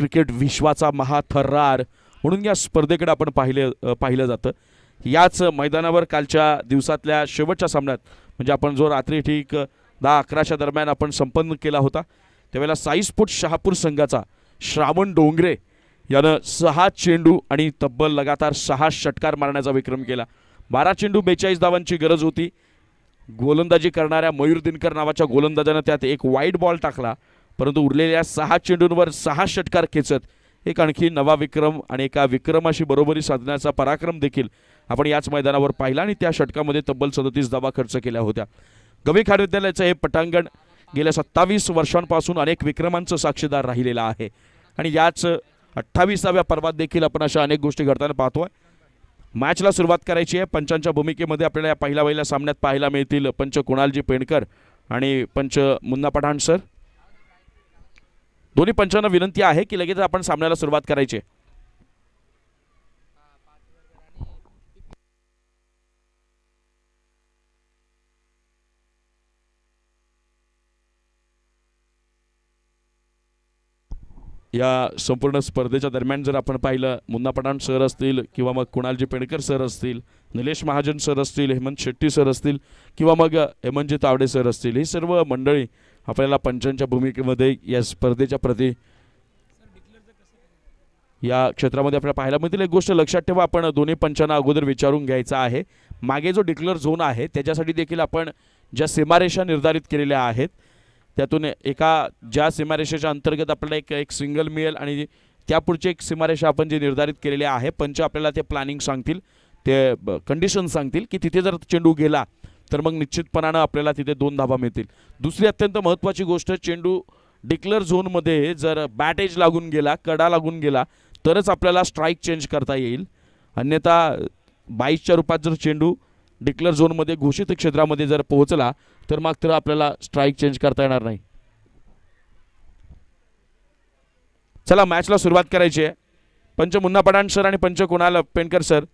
Cricket विश्वाचा महाथरार म्हणून या स्पर्धेकडे आपण पाहिलं जातं। याच मैदानावर कालच्या दिवसातल्या शेवटच्या सामन्यात म्हणजे आपण जो रात्री ठीक 10-11च्या दरम्यान आपण संपन्न केला होता त्यावेळेला साई स्पोर्ट्स शहापूर संघाचा श्रावण डोंगरे यानं 6 चेंडू आणि तब्बल लगातार 6 षटकार मारण्याचा विक्रम केला। 12 चेंडू 42 धावांची गरज होती। गोलंदाजी करणाऱ्या मयूर दिनकर नावाच्या गोलंदाजानं त्यात एक वाईड बॉल टाकला, परंतु उरलेल्या 6 चेंडूंवर 6 षटकार खेचत एक आणखी नवा विक्रम आणि एका विक्रमाशी बरोबरी साधण्याचा पराक्रम देखील आपण याच मैदानावर पाहिला आणि त्या षटकामध्ये तब्बल 37 धावा खर्च केल्या होत्या। गवी खाडविद्यालयाचं हे पटांगण गेल्या 27 वर्षांपासून अनेक विक्रमांचं साक्षीदार राहिलेलं आहे आणि याच 28व्या पर्वात देखील आपण अशा अनेक गोष्टी घडताना पाहतोय। मॅचला सुरुवात करायची आहे। पंचांच्या भूमिकेमध्ये आपल्याला या पहिल्या सामन्यात पाहायला मिळतील पंच कुणालजी पेंडकर आणि पंच मुन्ना पठाण सर। दोन्ही पंचांना विनंती आहे की लगेच आपण सामन्याला सुरुवात करायची आहे। या संपूर्ण स्पर्धेच्या दरम्यान जर आपण पाहिलं मुन्ना पठाण सर असतील किंवा मग कुणालजी पेंडकर सर असतील, निलेश महाजन सर असतील, हेमंत शेट्टी सर असतील किंवा मग हेमंतजी तावडे सर असतील, ही सर्व मंडळी आपल्याला पंचांच्या भूमिकेमध्ये या स्पर्धेच्या प्रति या क्षेत्रामध्ये आपल्याला पाहायला मिळतील। एक गोष्ट लक्षात ठेवा, आपण दोन्ही पंचांना अगोदर विचारून घ्यायचा आहे मागे जो डिक्लेअर झोन आहे त्याच्यासाठी देखील आपण ज्या सीमारेषा निर्धारित केलेल्या आहेत त्यातून एका ज्या सीमारेषेच्या अंतर्गत आपल्याला एक सिंगल मिळेल आणि त्यापुढची एक सीमारेषा आपण जी निर्धारित केलेली आहे पंच आपल्याला ते प्लॅनिंग सांगतील, ते कंडिशन सांगतील की तिथे जर चेंडू गेला तर मग निश्चितपणानं आपल्याला तिथे 2 धावा मिळतील। दुसरी अत्यंत महत्त्वाची गोष्ट, चेंडू डिक्लेअर झोनमध्ये जर बॅट एज लागून गेला, कडा लागून गेला तरच आपल्याला स्ट्राईक चेंज करता येईल, अन्यथा 22च्या रूपात जर चेंडू डिक्लेअर झोनमध्ये घोषित क्षेत्रामध्ये जर पोहोचला तर मात्र आपल्याला स्ट्राईक चेंज करता येणार नाही। चला मॅचला सुरुवात करायची आहे। पंच मुन्ना पठाण सर आणि पंच कुणाल पेंडकर सर।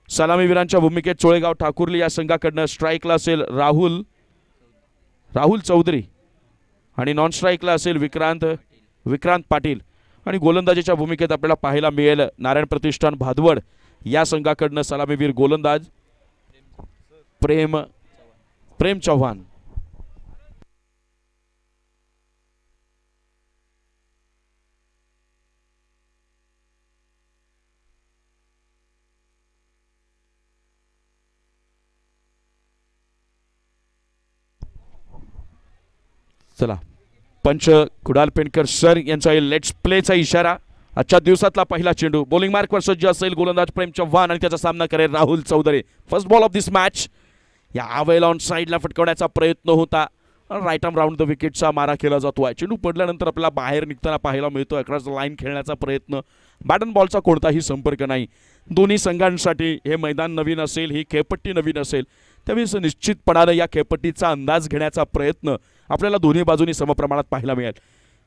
सलामीवीरांच्या भूमिकेत चोळेगाव ठाकुर्ली या संघाकडनं स्ट्राईकला असेल राहुल चौधरी आणि नॉन स्ट्राईकला असेल विक्रांत पाटील आणि गोलंदाजीच्या भूमिकेत आपल्याला पाहायला मिळेल नारायण प्रतिष्ठान भादवड या संघाकडनं सलामीवीर गोलंदाज प्रेम चव्हाण। चला पंच कुणाल पेंडकर सर यांचा लेट्स प्लेचा इशारा। आजच्या दिवसातला पहिला चेंडू बॉलिंग मार्कवर सज्ज असेल गोलंदाज प्रेम चव्हाण आणि त्याचा सामना करेल Rahul Chaudhary. First ball of this match. या वेळेला ऑन साईडला फटकवण्याचा प्रयत्न होता, राईट आर्म राऊंड द विकेटचा मारा केला जातोय। चेंडू पडल्यानंतर आपल्याला बाहेर निघताना पाहायला मिळतो अक्रॉस लाईन खेळण्याचा प्रयत्न, बॅट अँड बॉलचा कोणताही संपर्क नाही। दोन्ही संघांसाठी हे मैदान नवीन असेल, ही खेळपट्टी नवीन असेल, त्यावेळेस निश्चितपणाने या खेळपट्टीचा अंदाज घेण्याचा प्रयत्न आपल्याला दोन्ही बाजूनी समप्रमाणात पाहायला मिळेल।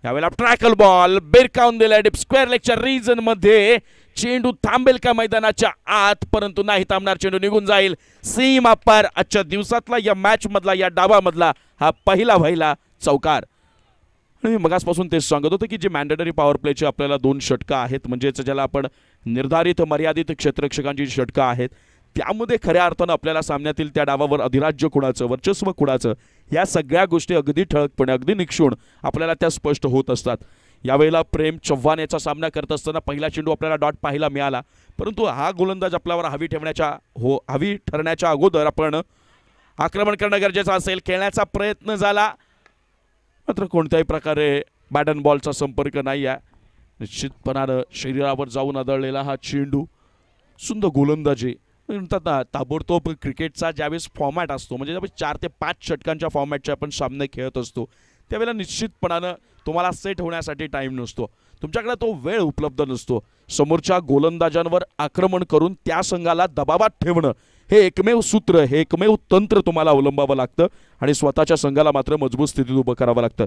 यावेळेला ट्रॅकल बॉल बेरकावून दिलाय डीप स्क्वेअर लेगच्या रीजन मध्ये। चेंडू थांबेल का मैदानाच्या आत, परंतु नाही थांबणार, चेंडू निघून जाईल सीमा पार। आजच्या दिवसातला या मॅच मधला या डावामधला हा पहिला चौकार। आणि मगासपासून तेच सांगत होतं की जे मॅन्डेटरी पॉवर प्लेचे आपल्याला 2 षटका आहेत, म्हणजेच ज्याला आपण निर्धारित मर्यादित क्षेत्ररक्षकांची षटका आहेत, त्यामध्ये खऱ्या अर्थानं आपल्याला सामन्यातील त्या डावावर अधिराज्य कुणाचं, वर्चस्व कुणाचं, या सगळ्या गोष्टी अगदी ठळकपणे अगदी निक्षून आपल्याला त्या स्पष्ट होत असतात। यावेळेला प्रेम चव्हाण याचा सामना करत असताना पहिला चेंडू आपल्याला डॉट पाहायला मिळाला, परंतु हा गोलंदाज आपल्यावर हवी ठरण्याच्या अगोदर आपण आक्रमण करणं गरजेचं असेल। खेळण्याचा प्रयत्न झाला मात्र कोणत्याही प्रकारे बॅट अँड बॉलचा संपर्क नाही आहे। निश्चितपणानं शरीरावर जाऊन आदळलेला हा चेंडू, सुंदर गोलंदाजी म्हणतात ना, ताबडतोब क्रिकेटचा ज्यावेळेस फॉर्मॅट असतो म्हणजे ज्यावेळेस 4 ते 5 षटकांच्या फॉर्मॅटचे आपण सामने खेळत असतो त्यावेळेला निश्चितपणानं तुम्हाला सेट होण्यासाठी टाईम नसतो, तुमच्याकडे तो वेळ उपलब्ध नसतो। समोरच्या गोलंदाजांवर आक्रमण करून त्या संघाला दबावात ठेवणं हे एकमेव सूत्र, हे एकमेव तंत्र तुम्हाला अवलंबावं लागतं आणि स्वतःच्या संघाला मात्र मजबूत स्थितीत उभं करावं लागतं।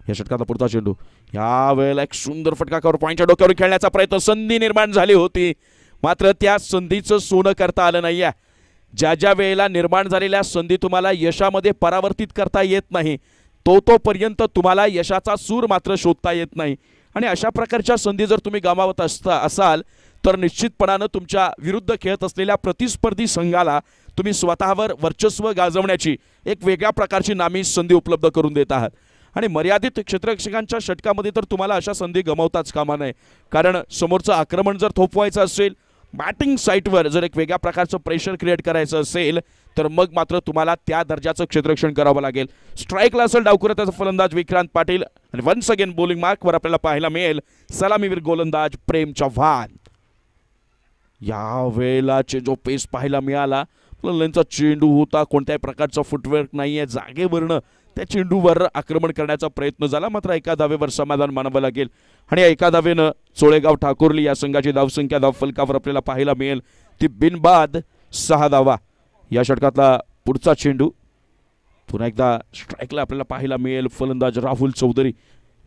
या षटकाचा पुढचा चेंडू, या वेळेला एक सुंदर फटका करून पॉईंटच्या डोक्यावर खेळण्याचा प्रयत्न, संधी निर्माण झाली होती मात्र त्या संधीचं सोनं करता आलं नाहीये। ज्या वेळेला निर्माण झालेल्या संधी तुम्हाला यशामध्ये परावर्तित करता येत नाही तोपर्यंत तुम्हाला यशाचा सूर मात्र शोधता येत नाही. आणि अशा प्रकारच्या संधी जर तुम्ही गमावत असाल तर निश्चितपणानं तुमच्या विरुद्ध खेळत असलेल्या प्रतिस्पर्धी संघाला तुम्ही स्वतःवर वर्चस्व गाजवण्याची एक वेगळ्या प्रकारची नामी संधी उपलब्ध करून देत आहात. आणि मर्यादित क्षेत्ररक्षकांच्या षटकामध्ये तर तुम्हाला अशा संधी गमावताच कामा नये. कारण समोरचं आक्रमण जर थोपवायचं असेल, बॅटिंग साईटवर जर एक वेगळ्या प्रकारचं प्रेशर क्रिएट करायचं असेल तर मग मात्र तुम्हाला त्या दर्जाचं क्षेत्ररक्षण करावं लागेल. स्ट्राईकला असेल डावखुऱ्याचा फलंदाज विक्रांत पाटील आणि वन्स अगेन बॉलिंग मार्कवर आपल्याला पाहायला मिळेल सलामीवीर गोलंदाज प्रेम चव्हाण. या वेळेला जो पेस पाहायला मिळाला, त्यांचा चेंडू होता, कोणत्याही प्रकारचा फुटवर्क नाहीये, जागेवरनं त्या चेंडूवर आक्रमण करण्याचा प्रयत्न झाला, मात्र एका धावेवर समाधान मानावं लागेल. आणि एका धावेनं चोळेगाव ठाकुर्ली या संघाची धावसंख्या धावफलकावर आपल्याला पाहायला मिळेल ती बिनबाद 6 धावा. या षटकातला पुढचा चेंडू पुन्हा एकदा स्ट्राईकला आपल्याला पाहायला मिळेल फलंदाज राहुल चौधरी,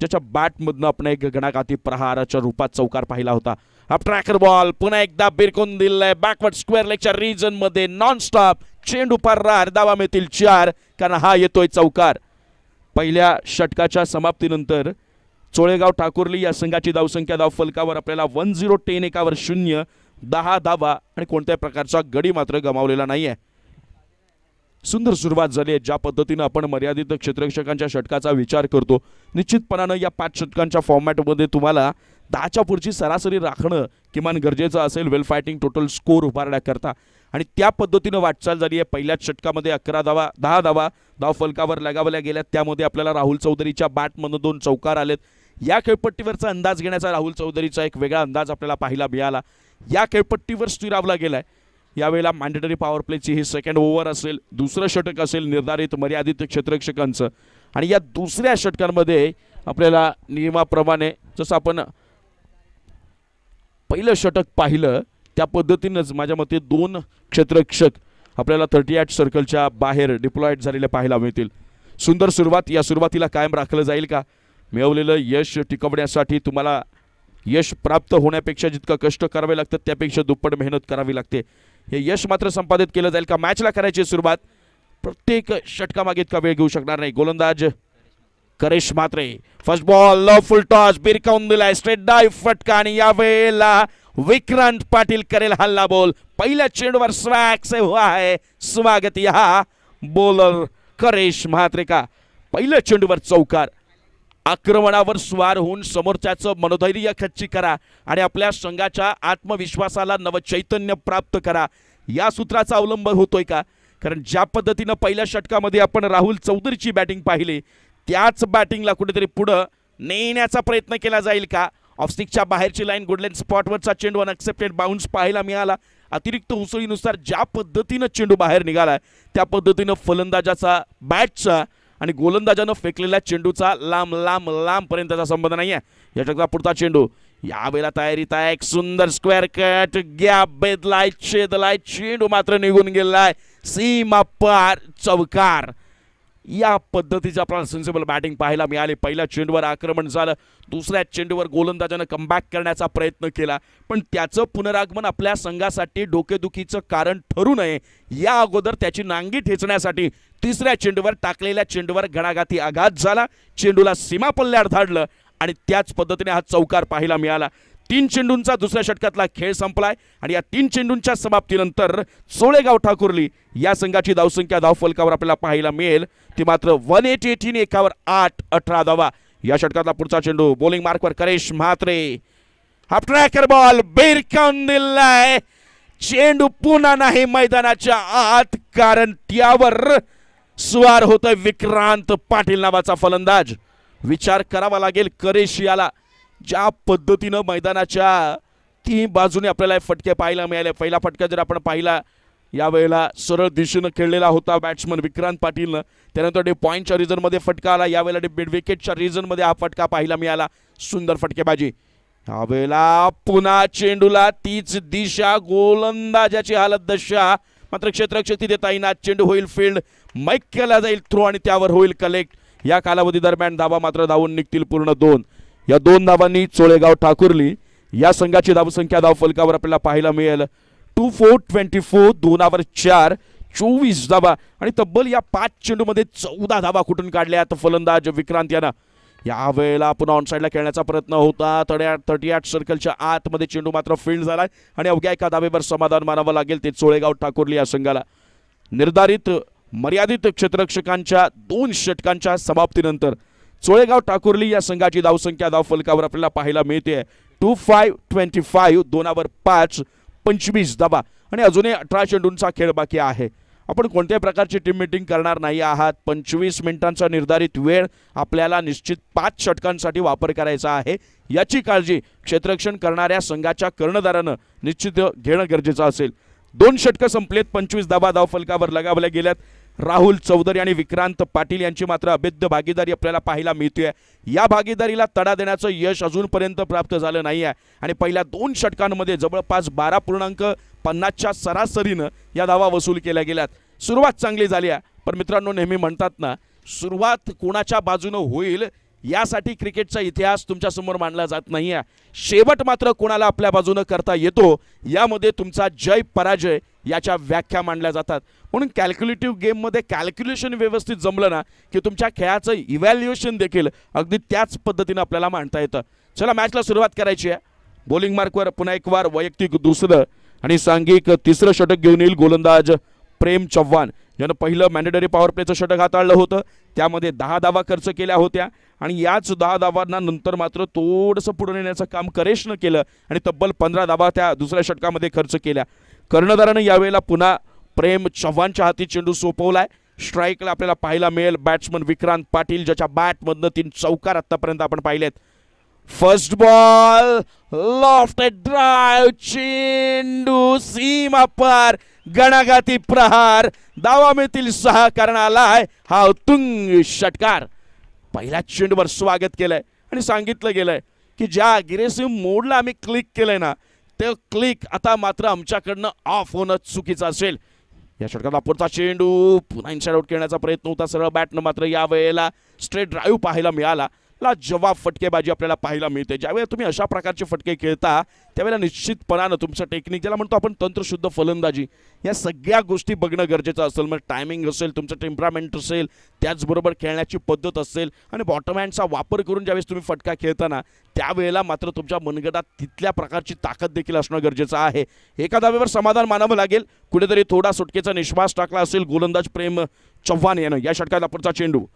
ज्याच्या बॅटमधनं आपण एक गगनाघाती प्रहाराच्या रूपात चौकार पाहिला होता. अप ट्रॅकर बॉल पुन्हा एकदा बिरकून दिलाय बॅकवर्ड स्क्वेअर लेगच्या रिजन मध्ये, नॉन स्टॉप चेंडू पार राहर, धावा मिळतील 4 कारण हा येतोय चौकार. पहिल्या षटकाच्या समाप्तीनंतर चोळेगाव ठाकुर्ली या संघाची धावसंख्या धावफलकावर आपल्याला 10-10 एकावर 0, 10 धावा आणि कोणत्याही प्रकारचा गडी मात्र गमावलेला नाहीये. सुंदर सुरुवात झाली आहे. ज्या पद्धतीनं आपण मर्यादित क्षेत्ररक्षकांच्या षटकाचा विचार करतो, निश्चितपणानं या 5 षटकांच्या फॉर्मॅटमध्ये तुम्हाला 10च्या पुढची सरासरी राखणं किमान गरजेचं असेल वेल फायटिंग टोटल स्कोर उभारण्याकरता. आणि त्या पद्धतीनं वाटचाल झाली आहे. पहिल्याच षटकामध्ये 11 धावा 10 धावा धावफलकावर लगावल्या गेल्यात. त्यामध्ये आपल्याला राहुल चौधरीच्या बॅटमधून 2 चौकार आलेत. या खेळपट्टीवरचा अंदाज घेण्याचा राहुल चौधरीचा एक वेगळा अंदाज आपल्याला पाहायला मिळाला. या खेळपट्टीवर स्थिरावला गेलाय. यावेळेला मॅन्डेटरी पॉवर प्लेची ही सेकंड ओव्हर असेल, दुसरं षटक असेल निर्धारित मर्यादित क्षेत्ररक्षकांचं. आणि या दुसऱ्या षटकांमध्ये आपल्याला नियमाप्रमाणे जसं आपण पहिलं षटक पाहिलं त्या पद्धतीनंच माझ्या मते 2 क्षेत्ररक्षक आपल्याला 38 सर्कलच्या बाहेर डिप्लॉयड झालेले पाहायला मिळतील. सुंदर सुरुवात. या सुरुवातीला कायम राखलं जाईल का? मिळवलेलं यश टिकवण्यासाठी तुम्हाला यश प्राप्त होण्यापेक्षा जितकं कष्ट करावे लागतात त्यापेक्षा दुप्पट मेहनत करावी लागते. हे यश मात्र संपादित केलं जाईल का? मॅचला करायची सुरुवात. प्रत्येक षटकामागे इतका वेळ घेऊ शकणार नाही. गोलंदाज Karesh Mhatre, first ball low full toss, बिरकावून दिलाय स्ट्रेट डाईव्ह फटका आणि यावेळेला विक्रांत पाटील करेल हल्ला बोल. पहिल्या चेंडूवर स्वॅग से हुआ है स्वागत या बॉलर करेश म्हात्रे का. पहिल्या चेंडूवर चौकार. आक्रमणावर स्वार होऊन समोरच्याचं मनोधैर्य खच्ची करा आणि आपल्या संघाच्या आत्मविश्वासाला नवचैतन्य प्राप्त करा. या सूत्राचा अवलंब होतोय का? कारण ज्या पद्धतीनं पहिल्या षटकामध्ये आपण राहुल चौधरीची बॅटिंग पाहिली त्याच बॅटिंगला कुठेतरी पुढं नेण्याचा प्रयत्न केला जाईल का? ऑफस्टिकच्या बाहेरची लाईन गुडलेन स्पॉटवरचा चेंडू अनएक्सेप्टेड बाउन्स पाहायला मिळाला. अतिरिक्त उसळीनुसार ज्या पद्धतीनं चेंडू बाहेर निघालाय त्या पद्धतीनं फलंदाजाचा बॅटचा आणि गोलंदाजानं फेकलेल्या चेंडूचा लांब लांब लांबपर्यंतचा संबंध नाही आहे. या षटकाचा पुढचा चेंडू यावेळेला तयारीत आहे. एक सुंदर स्क्वेअर कट, गॅप बेदलाय, छेदलाय, चेंडू मात्र निघून गेलाय सीमा पार, चौकार. या पद्धतीचं आपल्याला सेन्सिबल बॅटिंग पाहायला मिळाली. पहिल्या चेंडूवर आक्रमण झालं, दुसऱ्या चेंडूवर गोलंदाजानं कमबॅक करण्याचा प्रयत्न केला, पण त्याचं पुनरागमन आपल्या संघासाठी डोकेदुखीचं कारण ठरू नये या अगोदर त्याची नांगी ठेचण्यासाठी तिसऱ्या चेंडूवर टाकलेल्या चेंडूवर घणाघाती आघात झाला, चेंडूला सीमा पल्ल्यावर धाडलं आणि त्याच पद्धतीने हा चौकार पाहायला मिळाला. 3 चेंडूंचा दुसऱ्या षटकातला खेळ संपलाय आणि या 3 चेंडूंच्या समाप्तीनंतर चोळेगाव ठाकुर्ली या संघाची धावसंख्या धावफलकावर आपल्याला पाहायला मिळेल ती मात्र 118 एकावर 8-18 धावा. या षटकातला पुढचा चेंडू बॉलिंग मार्कवर Karesh Mhatre, half tracker ball बिरकावून दिलाय. चेंडू पुन्हा नाही मैदानाच्या आत कारण त्यावर स्वार होतोय विक्रांत पाटील नावाचा फलंदाज. विचार करावा लागेल करेश याला. ज्या पद्धतीनं मैदानाच्या 3 बाजूने आपल्याला फटके पाहायला मिळाले. पहिला फटका जर आपण पाहिला यावेळेला सरळ दिशेनं खेळलेला होता बॅट्समन विक्रांत पाटीलनं, त्यानंतर डे पॉईंटच्या रिझनमध्ये फटका आला, यावेळेला डे मिड विकेटच्या रिझनमध्ये हा फटका पाहायला मिळाला. सुंदर फटकेबाजी. यावेळेला पुन्हा चेंडूला तीच दिशा, गोलंदाजाची हालत दशा, मात्र क्षेत्ररक्षक देता येईना. चेंडू होईल फील्ड, मैक केला जाईल थ्रो आणि त्यावर होईल कलेक्ट. या कालावधी दरम्यान धावा मात्र धावून निघतील पूर्ण 2. या 2 धावांनी चोळेगाव ठाकुर्ली या संघाची धावसंख्या धावफलकावर आपल्याला पाहायला मिळेल 24-24, 2 ओव्हर 4, 24 धावा आणि तब्बल या 5 चेंडूमध्ये 14 धावा कुठून काढल्यात फलंदाज विक्रांत यानं. यावेळेला पुन्हा ऑनसाईडला खेळण्याचा प्रयत्न होता. 38 सर्कलच्या आतमध्ये चेंडू मात्र फील्ड झालाय आणि अवघ्या एका धावेवर समाधान मानावं लागेल ते चोळेगाव ठाकुर्ली या संघाला. निर्धारित मर्यादित क्षेत्ररक्षकांच्या 2 षटकांच्या समाप्तीनंतर चोळेगाव ठाकुर्ली या संघाची धावसंख्या धावफलकावर आपल्याला पाहायला मिळते 25-25, 2/5, 25 धावा आणि अजूनही 18 चेंडूंचा खेळ बाकी आहे. आपण कोणत्याही प्रकारची टीम मीटिंग करणार नाही आहात. 25 मिनिटांचा निर्धारित वेळ आपल्याला निश्चित 5 षटकांसाठी वापर करायचा आहे. याची काळजी क्षेत्ररक्षण करणाऱ्या संघाच्या कर्णधारानं निश्चित घेणं गरजेचं असेल. 2 षटकं संपलेत. 25 धावा धावफलकावर लगावल्या गेल्यात. राहुल चौधरी आणि विक्रांत पाटील यांची मात्र अभेद्य भागीदारी आपल्याला पाहायला मिळते. या भागीदारीला तडा देण्याचं यश अजूनपर्यंत प्राप्त झालं नाही आहे आणि पहिल्या 2 षटकांमध्ये जवळपास 12.50च्या सरासरीनं या धावा वसूल केल्या गेल्यात. सुरुवात चांगली झाली आहे, पण मित्रांनो नेहमी म्हणतात ना, सुरुवात कोणाच्या बाजूनं होईल यासाठी क्रिकेटचा इतिहास तुमच्यासमोर मांडला जात नाही आहे. शेवट मात्र कोणाला आपल्या बाजूनं करता येतो यामध्ये तुमचा जय पराजय याच्या व्याख्या मांडल्या जातात. म्हणून कॅल्क्युलेटिव्ह गेममध्ये कॅल्क्युलेशन व्यवस्थित जमलं ना की तुमच्या खेळाचं इव्हॅल्युएशन देखील अगदी त्याच पद्धतीनं आपल्याला मांडता येतं. चला मॅचला सुरुवात करायची आहे. बॉलिंग मार्कवर पुन्हा एक वार वैयक्तिक दुसरं आणि सांघिक तिसरं षटक घेऊन येईल गोलंदाज प्रेम चव्हाण, ज्यानं पहिलं मॅन्डेटरी पॉवर प्लेचं षटक हाताळलं होतं. त्यामध्ये 10 धावा खर्च केल्या होत्या आणि याच 10 धावांना नंतर मात्र थोडंसं पुढे नेण्याचं काम करेशनं केलं आणि तब्बल 15 धावा त्या दुसऱ्या षटकामध्ये खर्च केल्या. कर्णधारानं यावेळेला पुन्हा प्रेम चव्हाणच्या हाती चेंडू सोपवलाय. स्ट्राईकला आपल्याला पाहायला मिळेल बॅट्समन विक्रांत पाटील, ज्याच्या बॅटमधनं 3 चौकार आतापर्यंत आपण पाहिलेत. फर्स्ट बॉल, लॉफ्टेड ड्राइव्ह, चेंडू सीमा पार, गणागाती प्रहार, धावा मिळतील 6 कारण आलाय हा उत्तुंग षटकार. पहिल्या चेंडूवर स्वागत केलंय आणि सांगितलं गेलंय की ज्या अग्रेसिव्ह मोडला आम्ही क्लिक केलंय ना, ते क्लिक आता मात्र आमच्याकडनं ऑफ होणं चुकीचं असेल. या षटकाला पुढचा चेंडू पुन्हा इनसाइड आउट खेळण्याचा प्रयत्न होता सरळ बॅटनं, मात्र यावेळेला स्ट्रेट ड्राईव्ह पाहायला मिळाला. जवाब फटकेबाजी आपल्याला पाहायला मिळते. ज्यावेळेला तुम्ही अशा प्रकारचे फटके खेळता त्यावेळेला निश्चितपणानं तुमचं टेक्निक, ज्याला म्हणतो आपण तंत्रशुद्ध फलंदाजी, या सगळ्या गोष्टी बघणं गरजेचं असेल. मग टायमिंग असेल, तुमचं टेम्परामेंट असेल, त्याचबरोबर खेळण्याची पद्धत असेल आणि बॉटम हँडचा वापर करून ज्यावेळेस तुम्ही फटका खेळताना त्यावेळेला मात्र तुमच्या मनगटात तिथल्या प्रकारची ताकद देखील असणं गरजेचं आहे. एका धावेवर समाधान मानावं लागेल. कुठेतरी थोडा सुटकेचा निश्वास टाकला असेल गोलंदाज प्रेम चव्हाण यानं. या षटकाला पुढचा चेंडू,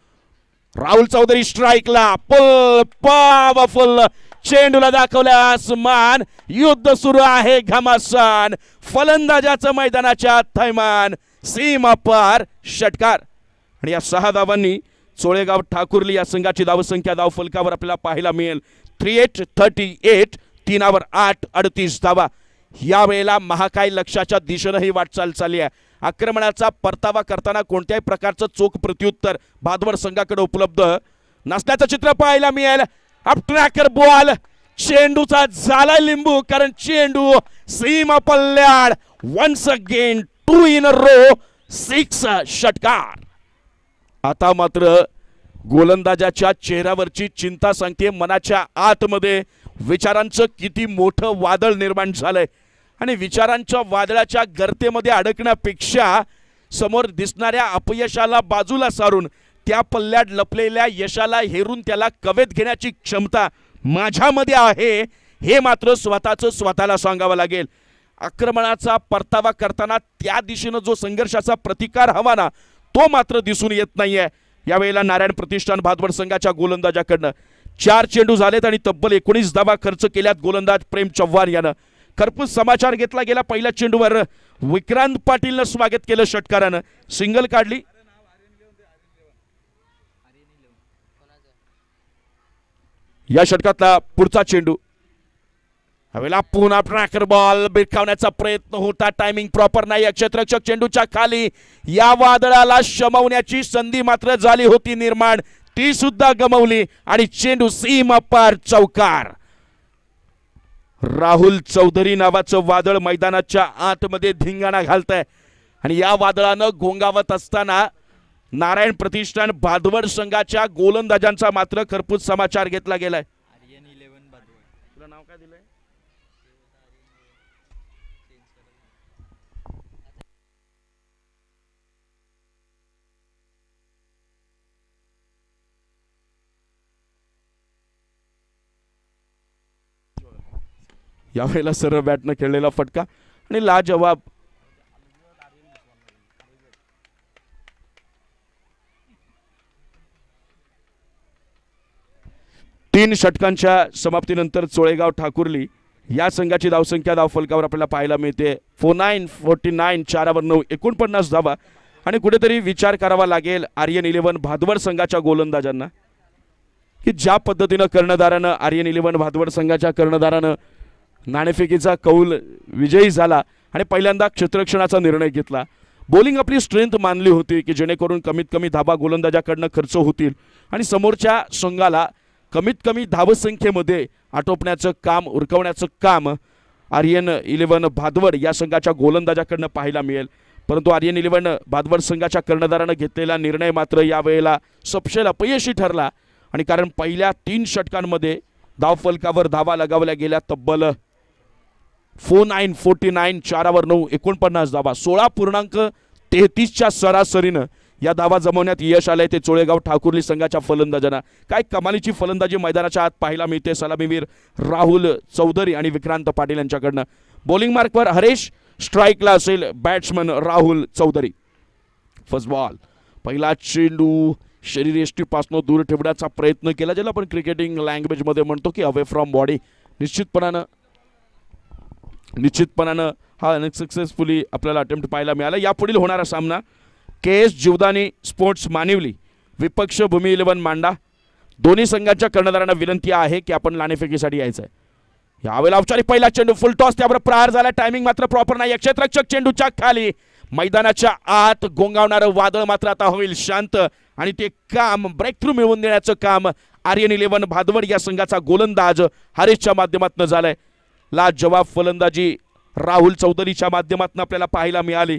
राहुल चौधरी स्ट्राईकला, पुल पॉवरफुल चेंडूला दाखवल्या आसमान, युद्ध सुरू आहे घमासान, फलंदाजाचं मैदानाच्या थैमान, सीमा पार षटकार. आणि या 6 धावांनी चोळेगाव ठाकुर्ली या संघाची धावसंख्या धावफलकावर आपल्याला पाहायला मिळेल 38, 3/8, 38 धावा. यावेळेला महाकाय लक्ष्याच्या दिशेनंही वाटचाल चालली आहे. आक्रमणाचा परतावा करताना कोणत्याही प्रकारचं चोख प्रत्युत्तर भादवड संघाकडे उपलब्ध नसल्याचं चित्र पाहायला मिळेल. अप ट्रॅकर बॉल, चेंडूचा झाला लिंबू, कारण चेंडू सीमा पल्ल्याड. Once again 2 in a row, 6 षटकार. आता मात्र गोलंदाजाच्या चेहऱ्यावरची चिंता सांगते, मनाच्या आतमध्ये विचारांचं किती मोठं वादळ निर्माण झालंय आणि विचारांच्या वादळाच्या गर्तेमध्ये अडकण्यापेक्षा समोर दिसणाऱ्या अपयशाला बाजूला सारून त्या पल्ल्यात लपलेल्या यशाला हेरून त्याला कवेत घेण्याची क्षमता माझ्यामध्ये आहे, हे मात्र स्वतःला सांगावं लागेल. आक्रमणाचा परतावा करताना त्या दिशेनं जो संघर्षाचा प्रतिकार हवा ना, तो मात्र दिसून येत नाहीये. यावेळेला नारायण प्रतिष्ठान भादवड संघाच्या गोलंदाजाकडनं 4 चेंडू झालेत आणि तब्बल 19 धावा खर्च केल्यात गोलंदाज प्रेम चव्हाण यानं. खरपूस समाचार घेतला गेला. पहिल्या चेंडूवर विक्रांत पाटीलनं स्वागत केलं षटकारानं, सिंगल काढली. या षटकातला पुढचा चेंडू, हवेला पुन्हा ट्रॅकर बॉल, बिरकावण्याचा प्रयत्न होता, टायमिंग प्रॉपर नाही. क्षेत्ररक्षक चेंडूच्या खाली, या वादळाला शमवण्याची संधी मात्र झाली होती निर्माण, ती सुद्धा गमावली आणि चेंडू सीमा पार चौकार. राहुल चौधरी नावाचं वादळ मैदानाच्या आतमध्ये धिंगाणा घालतंय आणि या वादळानं घोंगावत असताना नारायण प्रतिष्ठान भादवड संघाच्या गोलंदाजांचा मात्र खरपूस समाचार घेतला गेलाय. तुला नाव काय दिलंय? यावेळेला सरळ बॅटनं खेळलेला फटका आणि लाजवाब तीन षटकांच्या समाप्तीनंतर चोळेगाव ठाकुर्ली या संघाची धावसंख्या धावफलकावर आपल्याला पाहायला मिळते 49 4 9 49 धावा. आणि कुठेतरी विचार करावा लागेल आर्यन 11 भादवड संघाच्या गोलंदाजांना की ज्या पद्धतीनं कर्णधारानं आर्यन 11 भादवड संघाच्या कर्णधारानं नाणेफेकीचा कौल विजयी झाला आणि पहिल्यांदा क्षेत्ररक्षणाचा निर्णय घेतला. बॉलिंग आपली स्ट्रेंथ मानली होती की जेणेकरून कमीत कमी धाबा गोलंदाजाकडनं खर्च होतील आणि समोरच्या संघाला कमीत कमी धावसंख्येमध्ये आटोपण्याचं काम उरकवण्याचं काम आर्यन 11 भादवड या संघाच्या गोलंदाजाकडनं पाहायला मिळेल. परंतु आर्यन 11 भादवड संघाच्या कर्णधारानं घेतलेला निर्णय मात्र यावेळेला सपशेल अपयशी ठरला आणि कारण पहिल्या 3 षटकांमध्ये धावफलकावर धावा लगावल्या गेल्या तब्बल 49 4 9 49 धावा. 16.33च्या सरासरीनं या धावा जमवण्यात यश आलंय ते चोळेगाव ठाकुर्ली संघाच्या फलंदाजांना. काय कमालीची फलंदाजी मैदानाच्या आत पाहायला मिळते सलामीवीर राहुल चौधरी आणि विक्रांत पाटील यांच्याकडनं. बॉलिंग मार्कवर हरेश, स्ट्राईकला असेल batsman Rahul Chaudhary. First ball, पहिला चेंडू शरीरयष्टीपासून दूर ठेवण्याचा प्रयत्न केला ज्याला आपण क्रिकेटिंग लँग्वेजमध्ये म्हणतो की अवे फ्रॉम बॉडी. निश्चितपणानं हा अनसक्सेसफुली आपल्याला अटेम्प्ट पाहायला मिळाला. यापुढील होणारा सामना KS जीवदानी स्पोर्ट्स मानिवली विपक्ष भूमी 11 मांडा. दोन्ही संघांच्या कर्णधारांना विनंती आहे की आपण नाणेफेकीसाठी यायचं आहे. यावेळेला औपचारिक पहिला चेंडू फुल टॉस त्यावर प्रहार झाला. टायमिंग मात्र प्रॉपर नाही. क्षेत्ररक्षक चेंडूच्या खाली मैदानाच्या आत गोंगावणारं वादळ मात्र आता होईल शांत आणि ते काम ब्रेक थ्रू मिळवून देण्याचं काम आर्यन 11 भादवड या संघाचा गोलंदाज हरीशच्या माध्यमातून झालंय. लाजवाब फलंदाजी राहुल चौधरीच्या माध्यमातून आपल्याला पाहायला मिळाली.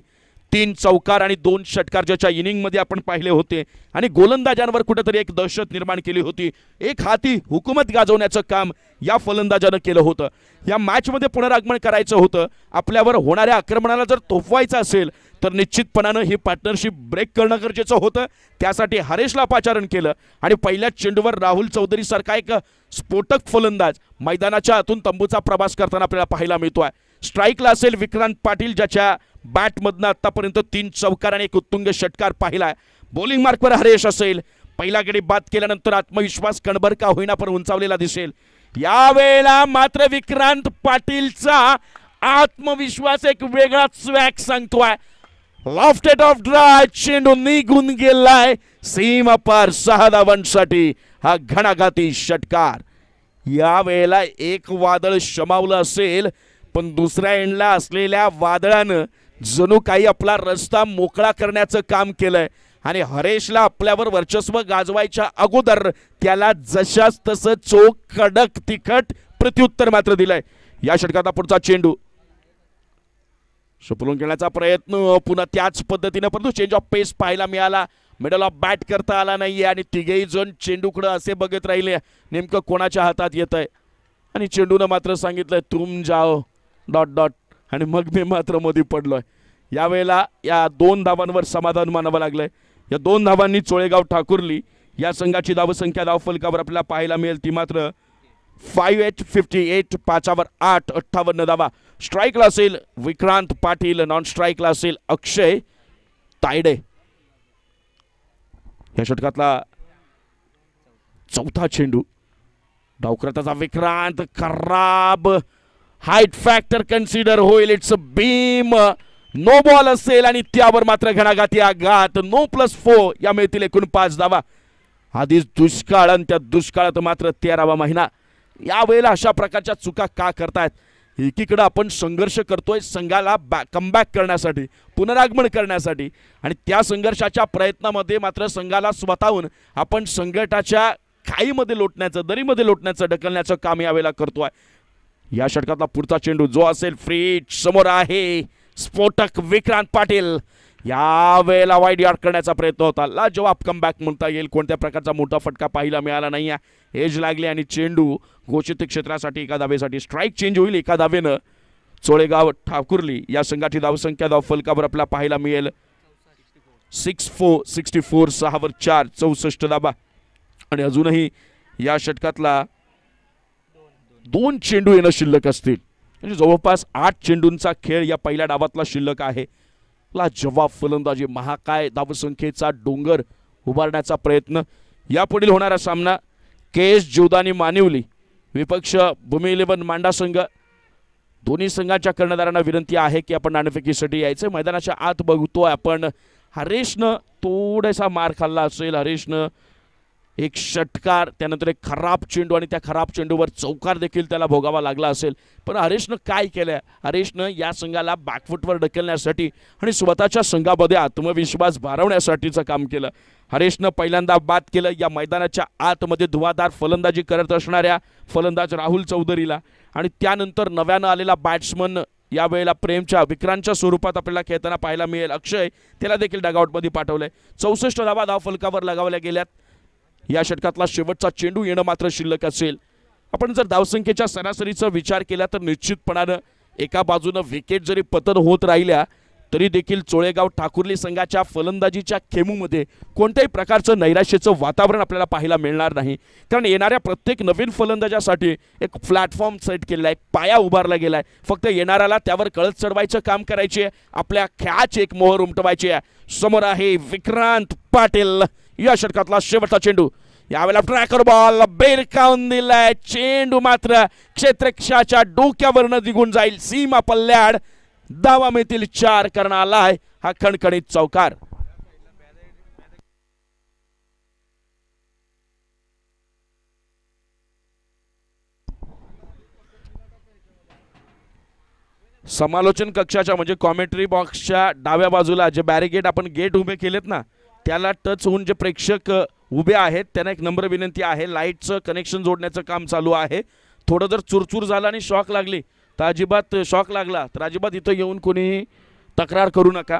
3 चौकार आणि 2 षटकार ज्याच्या इनिंगमध्ये आपण पाहिले होते आणि गोलंदाजांवर कुठेतरी एक दहशत निर्माण केली होती. एक हाती हुकूमत गाजवण्याचं काम या फलंदाजानं केलं होतं. या मॅचमध्ये पुनरागमन करायचं होतं. आपल्यावर होणाऱ्या आक्रमणाला जर तोफवायचं असेल तर निश्चितपणानं ही पार्टनरशिप ब्रेक करणं गरजेचं होतं. त्यासाठी हरेशला पाचारण केलं आणि पहिल्या चेंडूवर राहुल चौधरी सारखा एक स्फोटक फलंदाज मैदानाच्या आतून तंबूचा प्रवास करताना आपल्याला पाहायला मिळतोय. स्ट्राईकला असेल विक्रांत पाटील ज्याच्या बॅटमधनं आतापर्यंत 3 चौकार आणि एक उत्तुंग षटकार पाहिलाय. बॉलिंग मार्कवर हरेश असेल. पहिला गडी बाद केल्यानंतर आत्मविश्वास कणभर का होईना पण उंचावलेला दिसेल. यावेळेला मात्र विक्रांत पाटीलचा आत्मविश्वास एक वेगळा स्वॅग सांगतोय. लॉफ्टेड ऑफ ड्राय चेंडू निघून गेलाय सीमा पार 6 धावांसाठी हा घणाघाती षटकार. यावेळेला एक वादळ शमावलं असेल पण दुसऱ्या एंडला असलेल्या वादळानं जणू काही आपला रस्ता मोकळा करण्याचं काम केलंय आणि हरेशला आपल्यावर वर्चस्व गाजवायच्या अगोदर त्याला जशाच तसं चोख कडक तिखट प्रत्युत्तर मात्र दिलंय. या षटकाचा पुढचा चेंडू सुपलून खेळण्याचा प्रयत्न पुन्हा त्याच पद्धतीनं परंतु चेंज ऑफ पेस पाहायला मिळाला. मिडल ऑफ बॅट करता आला नाहीये आणि तिघेही जण चेंडूकडे असे बघत राहिले नेमकं कोणाच्या हातात येत आहे आणि चेंडूनं मात्र सांगितलंय तुम जाओ ... आणि मग मी मात्र मध्ये पडलोय. यावेळेला या 2 धावांवर समाधान मानावं लागलंय. या 2 धावांनी चोळेगाव ठाकुर्ली या संघाची धावसंख्या धावफलकावर आपल्याला पाहायला मिळेल ती मात्र 58 5 8 58 धावा. स्ट्राईकला असेल विक्रांत पाटील, नॉन स्ट्राईकला असेल अक्षय तायडे. या षटकातला चौथा चेंडू डावकरताचा विक्रांत खराब हाईट फॅक्टर कन्सिडर होईल. It's a beam. No ball असेल आणि त्यावर मात्र घणाघाती आघात. नो +4 या मिळतील एकूण 5 धावा. आधीच दुष्काळ आणि त्या दुष्काळात मात्र 13वा महिना. यावेळेला अशा प्रकारच्या चुका का करतायत? एकीकडे आपण संघर्ष करतोय संघाला कमबॅक करण्यासाठी, पुनरागमन करण्यासाठी आणि त्या संघर्षाच्या प्रयत्नामध्ये मात्र संघाला स्वतःहून आपण संकटाच्या खाईमध्ये लोटण्याचं, दरीमध्ये लोटण्याचं, ढकलण्याचं काम यावेळेला करतोय. या षटकातला पुढचा चेंडू जो असेल फ्री समोर आहे. स्फोटक विक्रांत पाटील यावेळेला वाईड यार्ड करण्याचा प्रयत्न होता. लाजवाब कमबॅक म्हणता येईल. कोणत्या प्रकारचा मोठा फटका पाहायला मिळाला नाही. एज लागले आणि चेंडू घोषित क्षेत्रासाठी एका धावेसाठी स्ट्राईक चेंज होईल. एका धावेनं चोळेगाव ठाकुर्ली या संघाची धावसंख्या धावफलकावर आपल्याला पाहायला मिळेल 64 6 वर 4 64 धावा. आणि अजूनही या षटकातला 2 चेंडू येणं शिल्लक असतील. म्हणजे जवळपास 8 चेंडूंचा खेळ या पहिल्या डावातला शिल्लक आहे. जवाब फलंदाजी, महाकाय धावसंख्येचा डोंगर उभारण्याचा प्रयत्न. यापुढील होणारा सामना केएस जीवदानी मानिवली विपक्ष भूमी 11 मांडा संघ. दोन्ही संघाच्या कर्णधारांना विनंती आहे की आपण नाणेफेकीसाठी यायचं. मैदानाच्या आत बघतोय आपण हरेशनं थोडासा मार खाल्ला असेल. हरेशनं एक षटकार, त्यानंतर एक खराब चेंडू आणि त्या खराब चेंडूवर चौकार देखील त्याला भोगावा लागला असेल. पण हरेशनं काय केलं? हरेशनं या संघाला बॅकफुटवर ढकलण्यासाठी आणि स्वतःच्या संघामध्ये आत्मविश्वास वाढवण्यासाठीचं काम केलं. हरेशनं पहिल्यांदा बाद केलं. या मैदानाच्या आतमध्ये धुवाधार फलंदाजी करत असणाऱ्या फलंदाज राहुल चौधरीला आणि त्यानंतर नव्यानं आलेला बॅट्समन यावेळेला प्रेमच्या विक्रांतच्या स्वरूपात आपल्याला खेळताना पाहायला मिळेल अक्षय, त्याला देखील डगआउटमध्ये पाठवलंय. 64 धावा धावफलकावर लगावल्या गेल्यात. या षटकातला शेवटचा चेंडू येणं मात्र शिल्लक असेल. आपण जर धावसंख्येच्या सरासरीचा विचार केला तर निश्चितपणानं एका बाजूनं विकेट जरी पतन होत राहिल्या तरी देखील चोळेगाव ठाकुर्ली संघाच्या फलंदाजीच्या खेमूमध्ये कोणत्याही प्रकारचं नैराश्याचं वातावरण आपल्याला पाहायला मिळणार नाही. कारण येणाऱ्या प्रत्येक नवीन फलंदाजासाठी एक प्लॅटफॉर्म सेट केलेला आहे, पाया उभारला गेला आहे. फक्त येणाऱ्याला त्यावर कळत चढवायचं काम करायचे, आपल्या खेळाची एक मोहर उमटवायची आहे. समोर आहे विक्रांत पाटील. या षटकातला शेवटचा चेंडू, यावेळेला ट्रॅकर बॉल बेरकावून दिलाय. चेंडू मात्र क्षेत्ररक्षकाच्या डोक्यावरनं निघून जाईल. सीमा पल्ल्याड धावा मिळतील 4 करण्यात आलाय हा खणखणीत चौकार. समालोचन कक्षाच्या म्हणजे कॉमेंट्री बॉक्सच्या डाव्या बाजूला जे बॅरिकेड आपण गेट उभे केलेत ना, त्याला टच होऊन जे प्रेक्षक उभे आहेत त्यांना एक नम्र विनंती आहे, लाईटचं कनेक्शन जोडण्याचं काम चालू आहे. थोडं जर चुरचूर झाला आणि शॉक लागली तर अजिबात शॉक लागला तर अजिबात इथं येऊन कोणी तक्रार करू नका.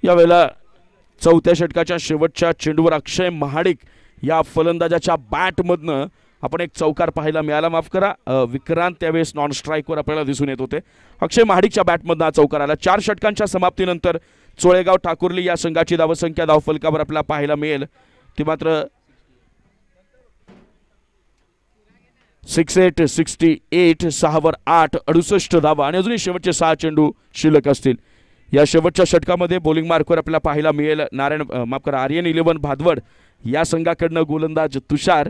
यावेळेला चौथ्या षटकाच्या शेवटच्या चेंडूवर अक्षय महाडिक या फलंदाजाच्या बॅटमधनं आपण एक चौकार पाहायला मिळाला. माफ करा, विक्रांत त्यावेळेस नॉन स्ट्राईकवर आपल्याला दिसून येत होते. अक्षय महाडिकच्या बॅटमधनं हा चौकार आला. 4 षटकांच्या समाप्तीनंतर चोळेगाव ठाकुर्ली या संघाची धावसंख्या धावफलकावर आपल्याला पाहायला मिळेल ती मात्र 68 68 6 वर 8 68 धावा आणि अजूनही शेवटचे 6 चेंडू शिल्लक असतील. या शेवटच्या षटकामध्ये बॉलिंग मार्कवर आपल्याला पाहायला मिळेल आर्यन 11 भादवड या संघाकडनं गोलंदाज तुषार.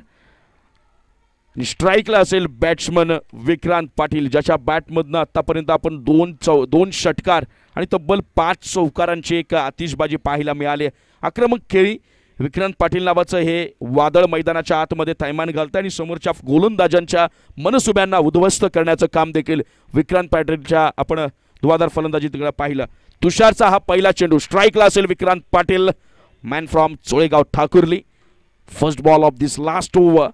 स्ट्राईकला असेल बॅट्समन विक्रांत पाटील, ज्याच्या बॅटमधनं आतापर्यंत आपण दोन षटकार आणि तब्बल 5 चौकारांची एक आतिषबाजी पाहायला मिळाली. आक्रमक खेळी विक्रांत पाटील नावाचं हे वादळ मैदानाच्या आतमध्ये थैमान घालतं आणि समोरच्या गोलंदाजांच्या मनसुब्यांना उद्ध्वस्त करण्याचं काम देखील विक्रांत पाटीलच्या आपण धुवाधार फलंदाजी तिकडे पाहिलं. तुषारचा हा पहिला चेंडू स्ट्राईकला असेल Vikrant Patil, man from Cholegaon Thakurli. First ball of this last over.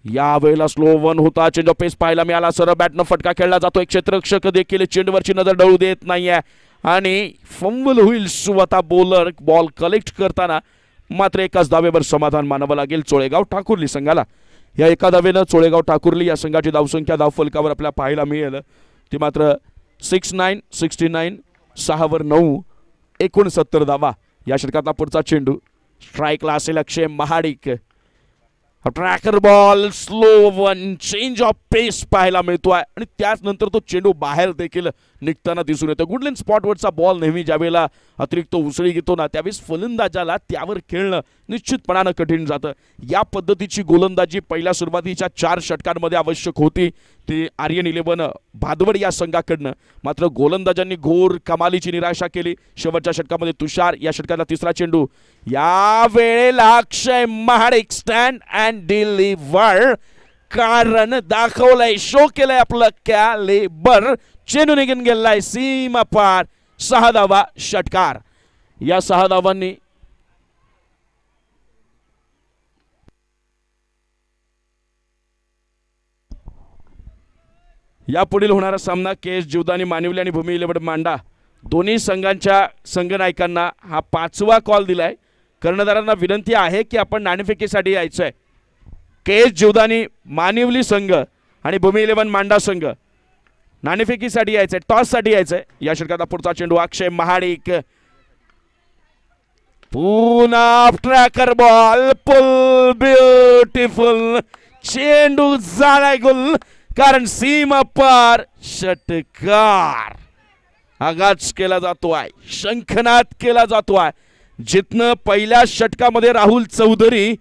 यावेळेला स्लो वन होता, चेंज ऑफ पेस पाहायला मिळाला. सरळ बॅटनं फटका खेळला जातो. एक क्षेत्ररक्षक देखील चेंडूवरची नजर डळू देत नाहीये आणि फंबल होईल स्वतः बॉलर बॉल कलेक्ट करताना. मात्र एकाच धावेवर समाधान मानावं लागेल चोळेगाव ठाकुर्ली संघाला. या एका धावेनं चोळेगाव ठाकुर्ली या संघाची धावसंख्या धावफलकावर आपल्याला पाहायला मिळेल ती मात्र 69 69 6 वर 9 69 धावा. या षटकातला पुढचा चेंडू स्ट्राईकला असेल Akshay Mahadik. Tracker ball slow one, change of pace पाहायला मिळतोय आणि त्याच नंतर तो चेंडू बाहेर देखील निघताना दिसून येतो. गुडलेन स्पॉटवरचा बॉल नेहमी ज्यावेळेला अतिरिक्त उसळी घेतो ना त्यावेळेस फलंदाजाला त्यावर खेळणं निश्चितपणानं कठीण जातं. या पद्धतीची गोलंदाजी पहिल्या सुरुवातीच्या 4 षटकांमध्ये आवश्यक होती ती आर्यन 11 भादवड या संघाकडनं. मात्र गोलंदाजांनी घोर कमालीची निराशा केली. शेवटच्या षटकामध्ये तुषार. या षटकाला तिसरा चेंडू, या वेळेला अक्षय महाडिक स्टँड अँड डिलिव्हर. कारण दाखवलंय, शो केलंय आपलं कॅलिबर. चेंडू निघून गेलाय सीमा पार. 6 धावा षटकार. या 6 धावांनी यापुढील होणारा सामना केएस जीवदानी मानिवली आणि भूमी 11 मांडा दोन्ही संघांच्या संघनायकांना हा 5वा कॉल दिलाय. कर्णधारांना विनंती आहे की आपण नाणेफेकीसाठी यायचंय. केएस जीवदानी मानिवली संघ आणि भूमी 11 मांडा संघ नाणेफेकीसाठी यायचंय, टॉससाठी यायचंय. या षटकाचा पुढचा चेंडू अक्षय महाडिक. पुन्हा ट्रॅकर बॉल पुल ब्युटिफुल चेंडू झालाय गुल कारण सीमा पार षटकार आगाज केला जातोय शंखनाद केला जातोय जिथनं पहिल्या षटकामध्ये राहुल चौधरी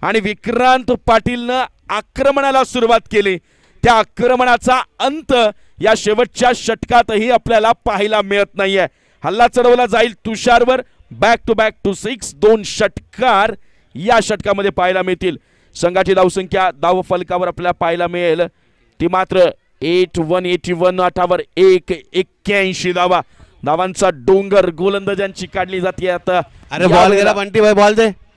आणि विक्रांत पाटीलनं आक्रमणाला सुरुवात केली त्या आक्रमणाचा अंत या शेवटच्या षटकातही आपल्याला पाहायला मिळत नाहीये हल्ला चढवला जाईल तुषारवर बॅक टू 6 दोन षटकार या षटकामध्ये पाहायला मिळतील संघाची धावसंख्या धाव फलकावर आपल्याला पाहायला मिळेल ती मात्र 81 आठावर 81 धावा धावांचा डोंगर गोलंदाजांची काढली जाते आता अरे बॉल गेला बंटी भाई बॉल दे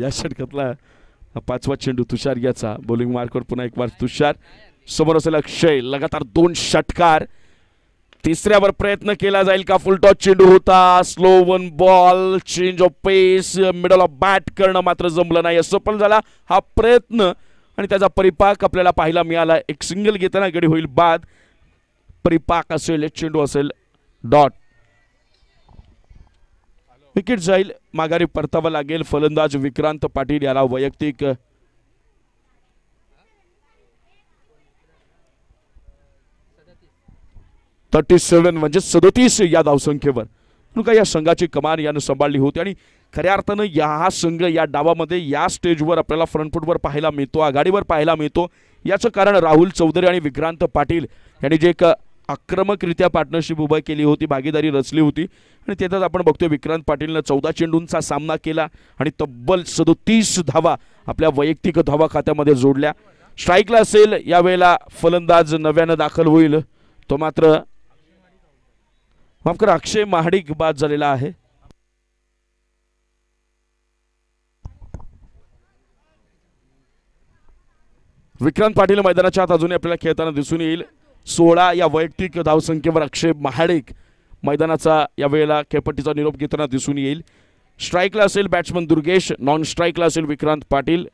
या षटकातला पाचवा चेंडू तुषार याचा बॉलिंग मार्कवर पुन्हा एक बार तुषार समोर असेल अक्षय लगातार दोन षटकार तिसऱ्यावर प्रयत्न केला जाईल का फुल टॉस चेंडू होता slow one ball change of pace middle off bat करणं मात्र जमलं नाही सफल झाला हा प्रयत्न आणि त्याचा परिपाक आपल्याला पाहायला मिळाला एक सिंगल घेताना गडी होईल बाद परिपाक असेल चेंडू असेल डॉट विकेट जाईल माघारी परतावा लागेल फलंदाज विक्रांत पाटील याला वैयक्तिक 37 म्हणजे 37 या धावसंख्येवर का या संघाची कमान यानं सांभाळली होती आणि खऱ्या अर्थानं हा संघ या डावामध्ये या स्टेजवर आपल्याला फ्रंटफुटवर पाहायला मिळतो आघाडीवर पाहायला मिळतो याचं कारण राहुल चौधरी आणि विक्रांत पाटील यांनी जे एक आक्रमकरित्या पार्टनरशिप उभी केली होती भागीदारी रचली होती आणि त्यातच आपण बघतोय विक्रांत पाटीलनं 14 चेंडूंचा सामना केला आणि तब्बल 37 धावा आपल्या वैयक्तिक धावा खात्यामध्ये जोडल्या स्ट्राईकला असेल यावेळेला फलंदाज नव्यानं दाखल होईल तो मात्र माफ करा अक्षय महाडिक बाद झालेला आहे विक्रांत पाटील मैदानाच्या आत अजूनही आपल्याला खेळताना दिसून येईल 16 या वैयक्तिक धावसंख्येवर अक्षय महाडिक मैदानाचा यावेळेला खेळपट्टीचा निरोप घेताना दिसून येईल स्ट्राईकला असेल बॅट्समन दुर्गेश नॉन स्ट्राईकला असेल Vikrant Patil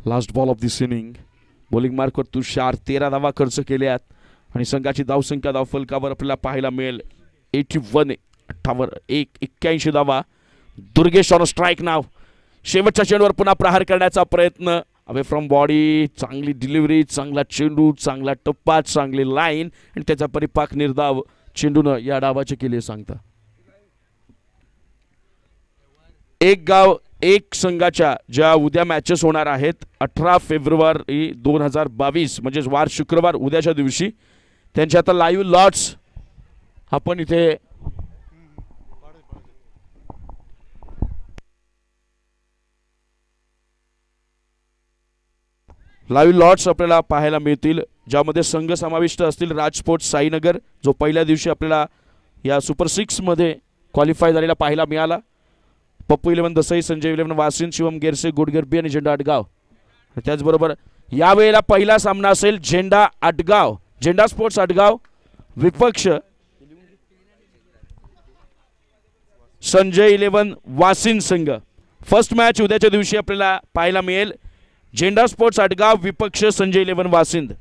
last ball of this inning bowling मार्कवर तुषार 13 धावा खर्च केल्यात आणि संघाची धावसंख्या धावफलकावर आपल्याला पाहायला मिळेल 81 81 धावा दुर्गेश ऑन स्ट्राईक नाव शेवटच्या चेंडूवर पुन्हा प्रहार करण्याचा प्रयत्न अवे फ्रॉम बॉडी चांगली डिलिव्हरी चांगला चेंडू चांगला टप्पा चांगली लाईन आणि त्याचा परिपाक निर्धाव चेंडूनं या डावाचे केले सांगता एक गाव एक संघाच्या ज्या उद्या मॅचेस होणार आहेत 18 फेब्रुवारी 2022 म्हणजे वार शुक्रवार उद्याच्या दिवशी त्यांच्या आता लाईव्ह लॉट्स आपण इथे लाईव्ह लॉट्स आपल्याला पाहायला मिळतील ज्यामध्ये संघ समाविष्ट असतील राजकोट साईनगर जो पहिल्या दिवशी आपल्याला या सुपर 6 मध्ये क्वालिफाय झालेला पाहायला मिळाला पप्पू 11 दसई संजय 11 वासिन शिवम गेरसे गुडगरबी आणि झेंडा अडगाव त्याचबरोबर यावेळेला पहिला सामना असेल झेंडा अडगाव झेंडा स्पोर्ट्स अडगाव विपक्ष संजय 11 वासिन संघ फर्स्ट मॅच उद्याच्या दिवशी आपल्याला पाहायला मिळेल झेंडा स्पोर्ट्स अडगाव विपक्ष संजय 11 वासिंद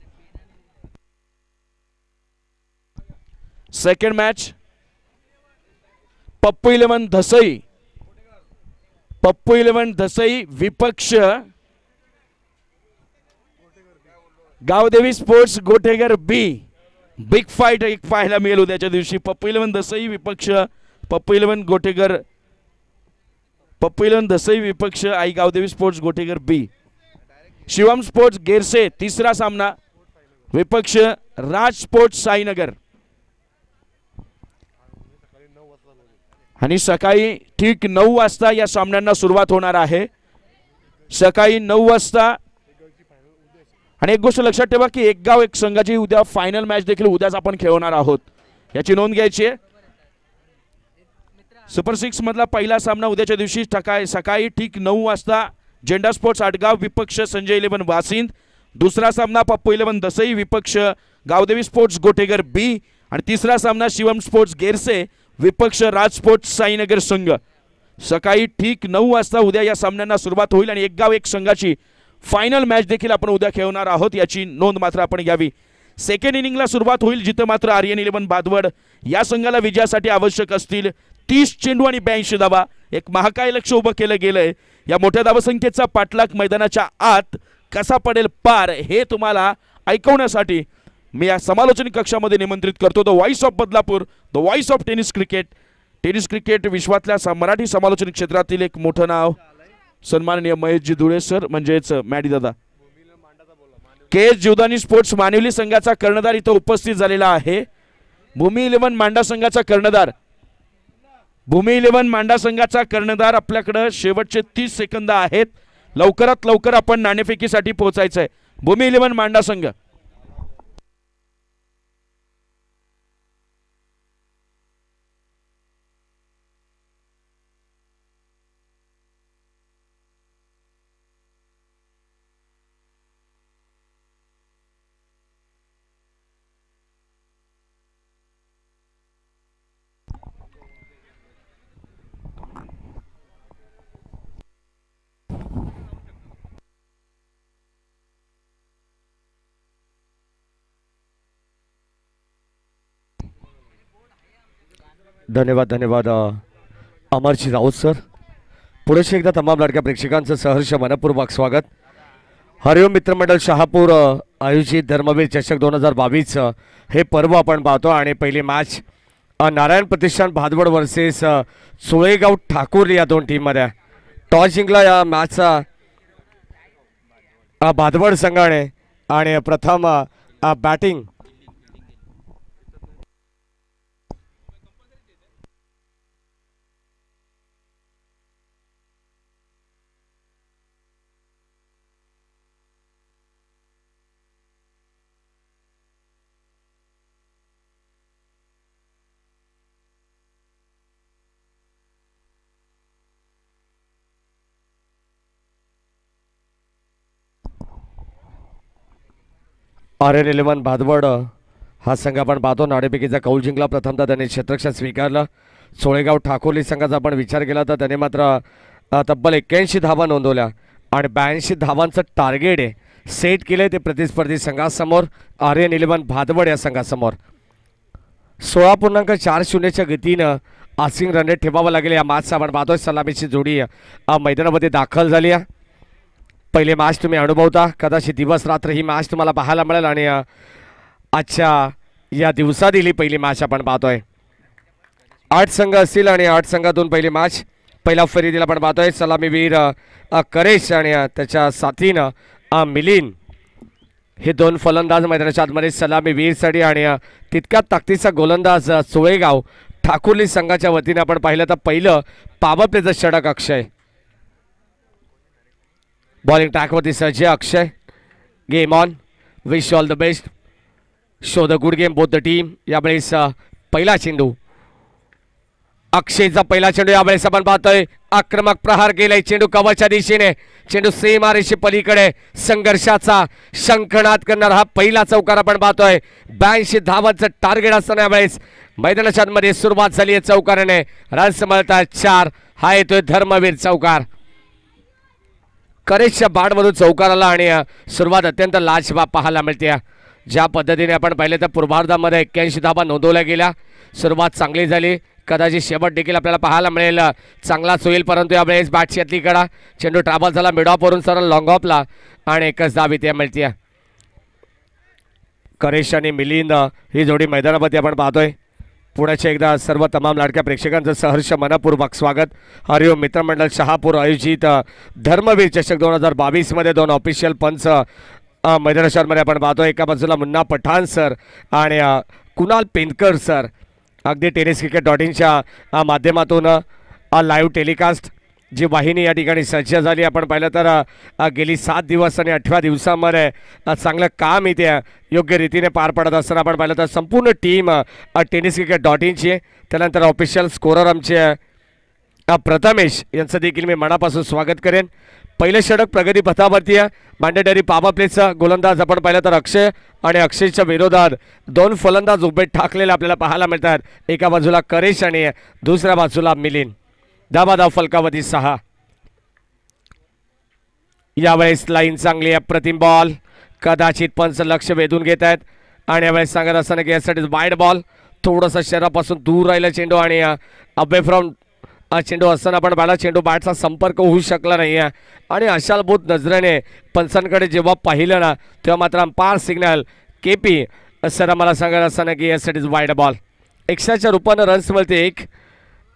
सेकंड मॅच पप्पू 11 धसई विपक्ष Gavdevi sports Gotegar B big fight एक पाहायला मिळेल उद्याच्या दिवशी पप्पू 11 दसई विपक्ष पप्पू 11 गोटेगर पप्पू 11 दसई विपक्ष आई गावदेवी स्पोर्ट्स गोटेगर बी शिवम स्पोर्ट्स गेरसे तिसरा सामना विपक्ष राज स्पोर्ट्स साईनगर आणि सकाळी ठीक 9 वाजता या सामन्यांना सुरुवात होणार आहे सकाळी 9 वाजता आणि एक गोष्ट लक्षात ठेवा की एक गाव एक संघाची उद्या फायनल मॅच देखील उद्याच आपण खेळवणार आहोत याची नोंद घ्यायची आहे सुपर 6 मधला पहिला सामना उद्याच्या दिवशी सकाळी ठीक 9 वाजता झेंडा स्पोर्ट्स अडगाव विपक्ष संजय 11 वासिंद दुसरा सामना पप्पू 11 दसई विपक्ष गावदेवी स्पोर्ट्स गोटेगर बी आणि तिसरा सामना शिवम स्पोर्ट्स गेरसे विपक्ष राज स्पोर्ट्स साईनगर संघ. सकाळी ठीक 9 वाजता उद्या या सामन्यांना सुरुवात होईल आणि एक गाव एक संघाची फायनल मॅच देखील आपण उद्या खेळणार आहोत, याची नोंद मात्र आपण घ्यावी. सेकंड इनिंगला सुरुवात होईल जिथं मात्र आर्यन 11 भादवड या संघाला विजयासाठी आवश्यक असतील 30 चेंडू आणि 82 धावा. एक महाकाय लक्ष उभं केलं गेलंय. या मोठ्या धावसंख्येचा पाठलाग मैदानाच्या आत कसा पडेल पार हे तुम्हाला ऐकवण्यासाठी मी या समालोचन कक्षामध्ये निमंत्रित करतो. The voice of Badlapur, the voice of tennis cricket. Tennis cricket विश्वातल्या मराठी समालोचन क्षेत्रातील एक मोठं नाव सन्माननीय महेशजी धुळे सर म्हणजेच मॅडी दादा. के एस जीवदानी स्पोर्ट्स मानिवली संघाचा कर्णधार इथं उपस्थित झालेला आहे. भूमी 11 मांडा संघाचा कर्णधार, भूमी 11 मांडा संघाचा कर्णधार आपल्याकडे शेवटचे 30 सेकंद आहेत. लवकरात लवकर आपण नाणेफेकीसाठी पोहोचायचं आहे. भूमी 11 मांडा संघ. धन्यवाद धन्यवाद अमरजी राऊत सर. पुढे एकदा तमाम लाडक्या प्रेक्षकांचं सहर्ष मनपूर्वक स्वागत. हरिओम मित्रमंडळ शहापूर आयोजित धर्मवीर चषक 2022 हे पर्व आपण पाहतो आणि पहिली मॅच नारायण प्रतिष्ठान भादवड वर्सेस सोळेगाव ठाकूर या दोन टीममध्ये. टॉस जिंकला या मॅचचा भादवड संघाने आणि प्रथम बॅटिंग आर्यन 11 भादवड हा संघ आपण पाहतो. नाणेफेकीचा कौल जिंकला. प्रथमतः त्याने क्षेत्ररक्षण स्वीकारलं. सोळेगाव ठाकोली संघाचा आपण विचार केला तर त्याने मात्र तब्बल 81 धावा नोंदवल्या आणि 82 धावांचं टार्गेट आहे सेट केले ते प्रतिस्पर्धी संघासमोर आर्यन 11 भादवड या संघासमोर. 16.40च्या गतीनं आसिंग रन रेट ठेवावं लागेल या मॅचचा आपण पाहतोय. सलामीची जोडी मैदानामध्ये दाखल झाली आहे. पहिले मॅच तुम्ही अनुभवता, कदाचित दिवस रात्र ही मॅच तुम्हाला पाहायला मिळेल आणि आजच्या या दिवसातील ही पहिली मॅच आपण पाहतोय. 8 संघ असतील आणि 8 संघातून पहिली मॅच पहिल्या फेरीतील आपण पाहतोय. सलामीवीर करेश आणि त्याच्या साथीनं मिलिंद हे दोन फलंदाज मैदानाच्या आतमध्ये सलामीवीरसाठी आणि तितक्यात ताकदीचा गोलंदाज सोळेगाव ठाकुर्ली संघाच्या वतीने आपण पाहिलं तर पहिलं पॉवर प्लेचं षटक अक्षय. बॉलिंग ट्रॅकवरती सज्ज Akshay. Game on. Wish all the best. Show the good game both the team. यावेळेस पहिला चेंडू अक्षयचा पहिला चेंडू यावेळेस आपण पाहतोय. आक्रमक प्रहार केलाय चेंडू कवचच्या दिशेने. चेंडू सीमारेषे पलीकडे संघर्षाचा शंखनाद करणार हा पहिला चौकार आपण पाहतोय. 82 धावांचं टार्गेट असताना यावेळेस मैदानाच्या आतमध्ये सुरुवात झाली आहे चौकाराने. रन्स मिळतात 4. हा येतोय धर्मवीर चौकार. करेशच्या बॅटमधून चौकार आला आणि सुरुवात अत्यंत लाजवाब पाहायला मिळते. ज्या पद्धतीने आपण पाहिले तर पूर्वार्धामध्ये 81 धावा नोंदवल्या गेल्या. सुरुवात चांगली झाली. कदाचित शेवट देखील आपल्याला पाहायला मिळेल चांगलाच होईल, परंतु यावेळेस बॅटची आतली कडा. चेंडू ट्रॅव्हल झाला मिड ऑफवरून सरळ लॉंग ऑफला आणि एकच धाव इथे मिळते. करेश आणि मिलिंद ही जोडी मैदानामध्ये आपण पाहतोय. पुण्याच्या एकदा सर्व तमाम लाडक्या प्रेक्षकांचं सहर्ष मनपूर्वक स्वागत. हरिओम मित्रमंडळ शहापूर आयोजित धर्मवीर चषक 2022 मध्ये 2 ऑफिशियल पंच मैदानामध्ये आपण पाहतोय. एका बाजूला मुन्ना पठाण सर आणि कुणाल पेनकर सर. अगदी टेनिस क्रिकेट .inच्या माध्यमातून लाईव्ह टेलिकास्ट जी वाहिनी या ठिकाणी सज्ज झाली. आपण पाहिलं तर गेली 7 दिवस आणि 8व्या दिवसामध्ये चांगलं काम इथे योग्य रीतीने पार पडत असताना आपण पाहिलं तर संपूर्ण टीम टेनिस क्रिकेट .inची. त्यानंतर ऑफिशियल स्कोरर आमचे प्रथमेश यांचं देखील मी मनापासून स्वागत करेन. पहिले षटक प्रगती पथावरती आहे. मॅन्डेटरी पॉवर प्लेचा गोलंदाज आपण पाहिलं तर अक्षय आणि अक्षयच्या विरोधात दोन फलंदाज उभे ठाकलेले आपल्याला पाहायला मिळतात. एका बाजूला करेश आणि दुसऱ्या बाजूला मिलिंद. धाव फलकावरती 6. यावेळेस लाईन चांगली आहे. प्रतिम बॉल कदाचित पंच लक्ष वेधून घेत आहेत आणि यावेळेस सांगत असताना की यासाठी वाईड बॉल थोडंसं शरीरापासून दूर राहिला चेंडू आणि अवे फ्रॉम चेंडू असताना पण बॅला चेंडू बॅटचा संपर्क होऊ शकला नाही आहे आणि अशालभूत नजरेने पंचांकडे जेव्हा पाहिलं ना तेव्हा मात्र अंपायर सिग्नल केपी सर मला सांगत असताना की यासाठी वाईड बॉल. 100च्या रूपानं रन्स मिळते 1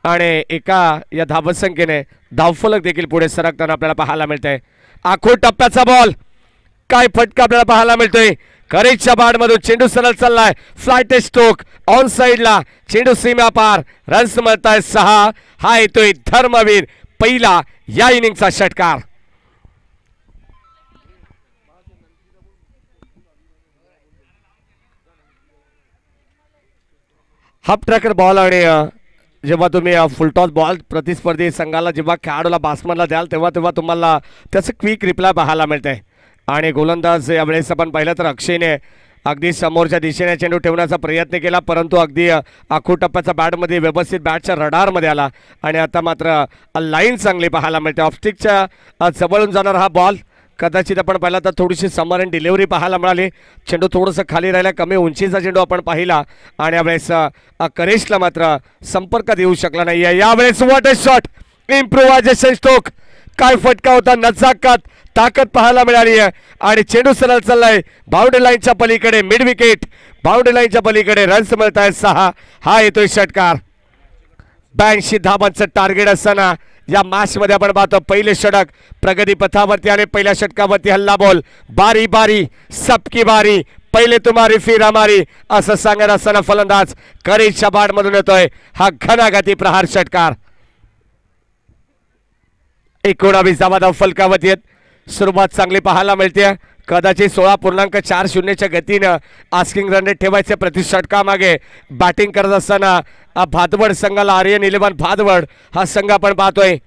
आणि एका या धावसंख्येने धावफलक देखील पुढे सरकताना आपल्याला पाहायला मिळतंय. आखो टप्प्याचा बॉल काय फटका आपल्याला पाहायला मिळतोय. करेजच्या बाडमधून चेंडू सरळ चाललाय. फ्लाइट स्ट्रोक ऑन साइडला चेंडू सीमा पार. रन्स मिळताय 6. हा येतोय धर्मवीर पहिला या इनिंगचा षटकार. हाफ ट्रॅकर बॉल आणि जेव्हा तुम्ही फुलटॉस बॉल प्रतिस्पर्धी संघाला जेव्हा खेळाडूला बॅट्समनला द्याल तेव्हा तुम्हाला त्याचं क्विक रिप्लाय पाहायला मिळतंय. आणि गोलंदाज यावेळेस आपण पाहिलं तर अक्षयने अगदी समोरच्या दिशेने चेंडू ठेवण्याचा प्रयत्न केला परंतु अगदी आखो टप्प्याचा बॅटमध्ये व्यवस्थित बॅटच्या रडारमध्ये आला आणि आता मात्र लाईन चांगली पाहायला मिळते. ऑफस्टिकच्या जवळून जाणार हा बॉल कदाचित आपण पाहिला तर थोडीशी समरण डिलिव्हरी पाहायला मिळाली. चेंडू थोडंसं खाली राहिला. कमी उंचीचा चेंडू आपण पाहिला आणि यावेळेस करेशला मात्र संपर्क देऊ शकला नाही. यावेळेस what a shot improvisation stroke काय फटका होता. नजाकत ताकद पाहायला मिळाली आहे आणि चेंडू सरळ चाललाय बाउंड्री लाईनच्या पलीकडे. मिड विकेट बाउंड्री लाईनच्या पलीकडे. रन्स मिळत आहेत 6. हा येतोय षटकार. 82 धावांचं टार्गेट असताना या मॅच मध्ये आपण पाहतो पहिले षटक प्रगती पथावरती आणि पहिल्या षटकावरती हल्ला बॉल. बारी बारी सबकी बारी पहिले तुम्हारी फिर हमारी असं सांगत असताना फलंदाज करेजच्या बाडमधून येतोय हा घणाघाती प्रहार षटकार. 19 धावा फलकावरती आहेत. सुरुवात चांगली पाहायला मिळते. कदाचित 16.40च्या गतीनं आस्किंग रन रेट ठेवायचे प्रति षटकामागे. बॅटिंग करत असताना भादवड संघाला आर्यन 11 भादवड हा संघ आपण पाहतोय.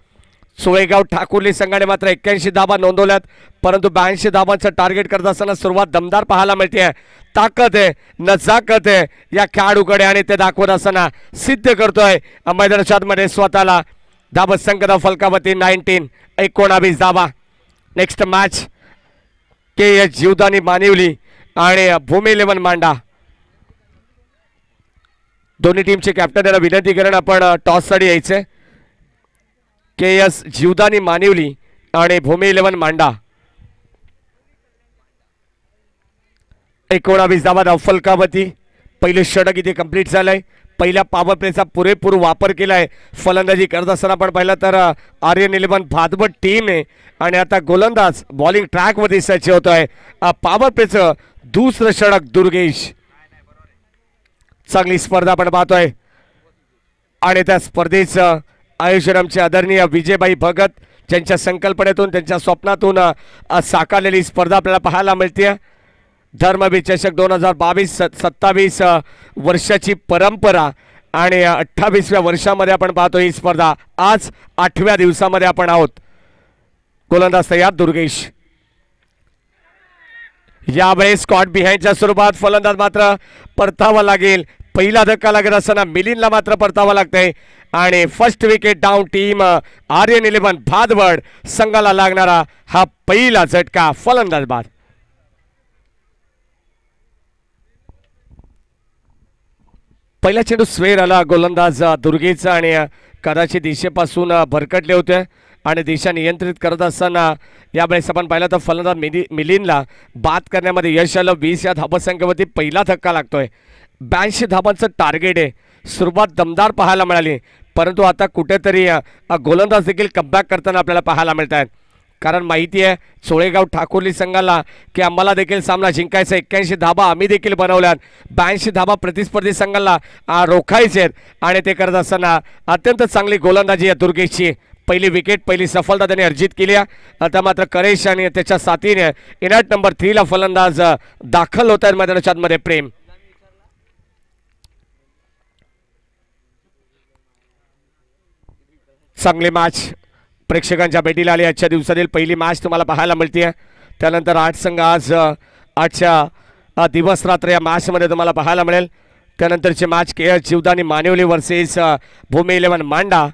सोळेगाव ठाकुर्ली संघाने मात्र 81 धावा नोंदवल्यात परंतु 82 धावांचं टार्गेट करत असताना सुरुवात दमदार पाहायला मिळते. ताकद आहे नजाकत आहे या खेळाडूकडे आणि ते दाखवत असताना सिद्ध करतोय मैदानामध्ये स्वतःला. धावत संख्या फलकावरती 19 धावा. नेक्स्ट मॅच KS जीवदानी मानिवली आणि भूमी 11 मांडा. दोन्ही टीमचे कॅप्टन यांना विनंती करून आपण टॉससाठी यायचे. KS जीवदानी मानिवली आणि भूमी 11 मांडा. 19 धावा फलकावरती. पहिले षटक इथे कंप्लीट झालंय. पहिल्या पॉवर प्लेचा पुरेपूर वापर केलाय. फलंदाजी करत असताना आपण पाहिलं तर आर्यन 11 भादवड टीम आहे आणि आता गोलंदाज बॉलिंग ट्रॅकवरती सज्ज होत आहे. पॉवर प्लेचं दुसरं षटक दुर्गेश. चांगली स्पर्धा आपण पाहतोय आणि त्या स्पर्धेचं आयोजन आमचे आदरणीय विजयबाई भगत ज्यांच्या संकल्पनेतून त्यांच्या स्वप्नातून साकारलेली स्पर्धा आपल्याला पाहायला मिळते. धर्मवीर चषक 2022-27 वर्षाची परंपरा आणि 28व्या वर्षामध्ये आपण पाहतो ही स्पर्धा. आज 8व्या दिवसामध्ये आपण आहोत. गोलंदाज तयार दुर्गेश. यावेळेस स्कॉट बिहाइंडच्या स्वरूपात फलंदाज मात्र परतावा लागेल. पहिला धक्का लागत असताना मिलिंदला मात्र परतावा लागतंय आणि first wicket down team Aryan 11 Bhadwad संघाला लागणारा हा पहिला झटका फलंदाज बाद. पहिला चेंडू स्वेर आला गोलंदाज दुर्गेचा आणि कदाचित दिशेपासून भरकटले होते आणि दिशा नियंत्रित करत असताना यावेळेस आपण पाहिलं तर फलंदाज मिलिंदला बाद करण्यामध्ये यश आलं. 20 या धावसंख्येवरती पहिला धक्का लागतोय. 82 धावांचं टार्गेट आहे. सुरुवात दमदार पाहायला मिळाली परंतु आता कुठेतरी गोलंदाज देखील कमबॅक करताना आपल्याला पाहायला मिळत आहेत. कारण माहिती आहे सोळेगाव ठाकुर्ली संघाला की आम्हाला देखील सामना जिंकायचा. 81 धावा आम्ही देखील बनवल्यात. 82 धावा प्रतिस्पर्धी संघाला रोखायचे आहेत आणि ते करत असताना अत्यंत चांगली गोलंदाजी आहे दुर्गेशची. पहिली विकेट पहिली सफलता त्यांनी अर्जित केली आहे. आता मात्र करेश आणि त्याच्या साथीने इनॅट नंबर 3 ला फलंदाज दाखल होत आहेत मैदानाच्या आतमध्ये. प्रेम चांगली मॅच प्रेक्षकांच्या भेटीला आली. आजच्या दिवसातील पहिली मॅच तुम्हाला पाहायला मिळते. त्यानंतर 8 संघ आज आजच्या दिवस रात्र या मॅचमध्ये तुम्हाला पाहायला मिळेल. त्यानंतरची match K H Jivdani Manivali versus Bhumi 11 Manda.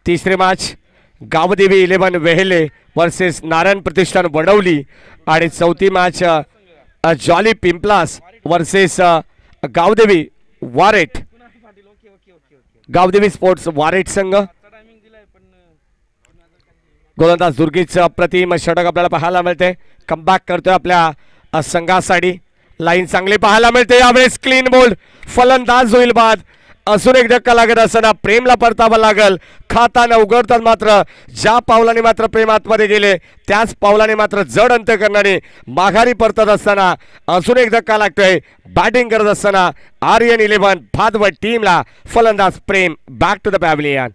तिसरी मॅच गावदेवी 11 वेहेले वर्सेस नारायण प्रतिष्ठान वडवली. आणि चौथी match Jolly Pimplas versus Gavdevi Varet, Gavdevi sports Varet संघ. गोलंदाज दुर्गेश अप्रतिम षटक आपल्याला पाहायला मिळते. कमबॅक करतोय आपल्या संघासाठी. लाईन चांगली पाहायला मिळते. यावेळेस क्लीन बोल्ड फलंदाज होईल बाद. अजून एक धक्का लागत असताना प्रेमला परतावा लागल. खाताना उघडतात मात्र ज्या पावलाने मात्र प्रेम आतमध्ये गेले त्याच पावलाने मात्र जड अंत करणारे माघारी परतत असताना अजून एक धक्का लागतोय. बॅटिंग करत असताना आर्यन 11 भादवड टीमला फलंदाज प्रेम बॅक टू द पॅव्हलियन.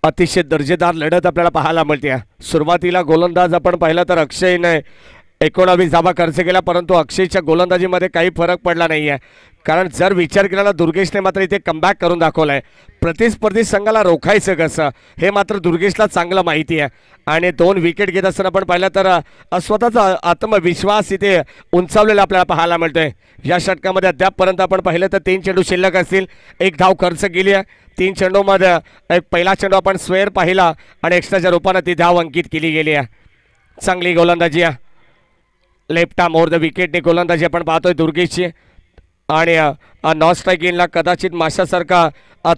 अतिशय दर्जेदार लढत आपल्याला पाहायला मिळते. सुरुवातीला गोलंदाज आपण पाहिला तर अक्षयने 19 धावा खर्च केला, परंतु अक्षयच्या गोलंदाजीमध्ये काही फरक पडला नाही आहे. कारण जर विचार केला ना दुर्गेशने मात्र इथे कमबॅक करून दाखवलं आहे. प्रतिस्पर्धी संघाला रोखायचं कसं हे मात्र दुर्गेशला चांगलं माहिती आहे. आणि 2 विकेट घेत असताना आपण पाहिलं तर स्वतःचा आत्मविश्वास इथे उंचावलेला आपल्याला पाहायला मिळतोय. या षटकामध्ये अद्यापपर्यंत आपण पाहिलं तर 3 चेंडू शिल्लक असतील. 1 धाव खर्च केली आहे. 3 चेंडूमध्ये एक पहिला चेंडू आपण स्क्वेअर पाहिला आणि एक्स्ट्राच्या रूपानं ती धाव अंकित केली गेली आहे. चांगली गोलंदाजी आहे. लेफ्ट आर्म ओव्हर द विकेटने गोलंदाजी आपण पाहतोय दुर्गेशची. आणि नॉन स्ट्राईक इनला कदाचित माशासारखा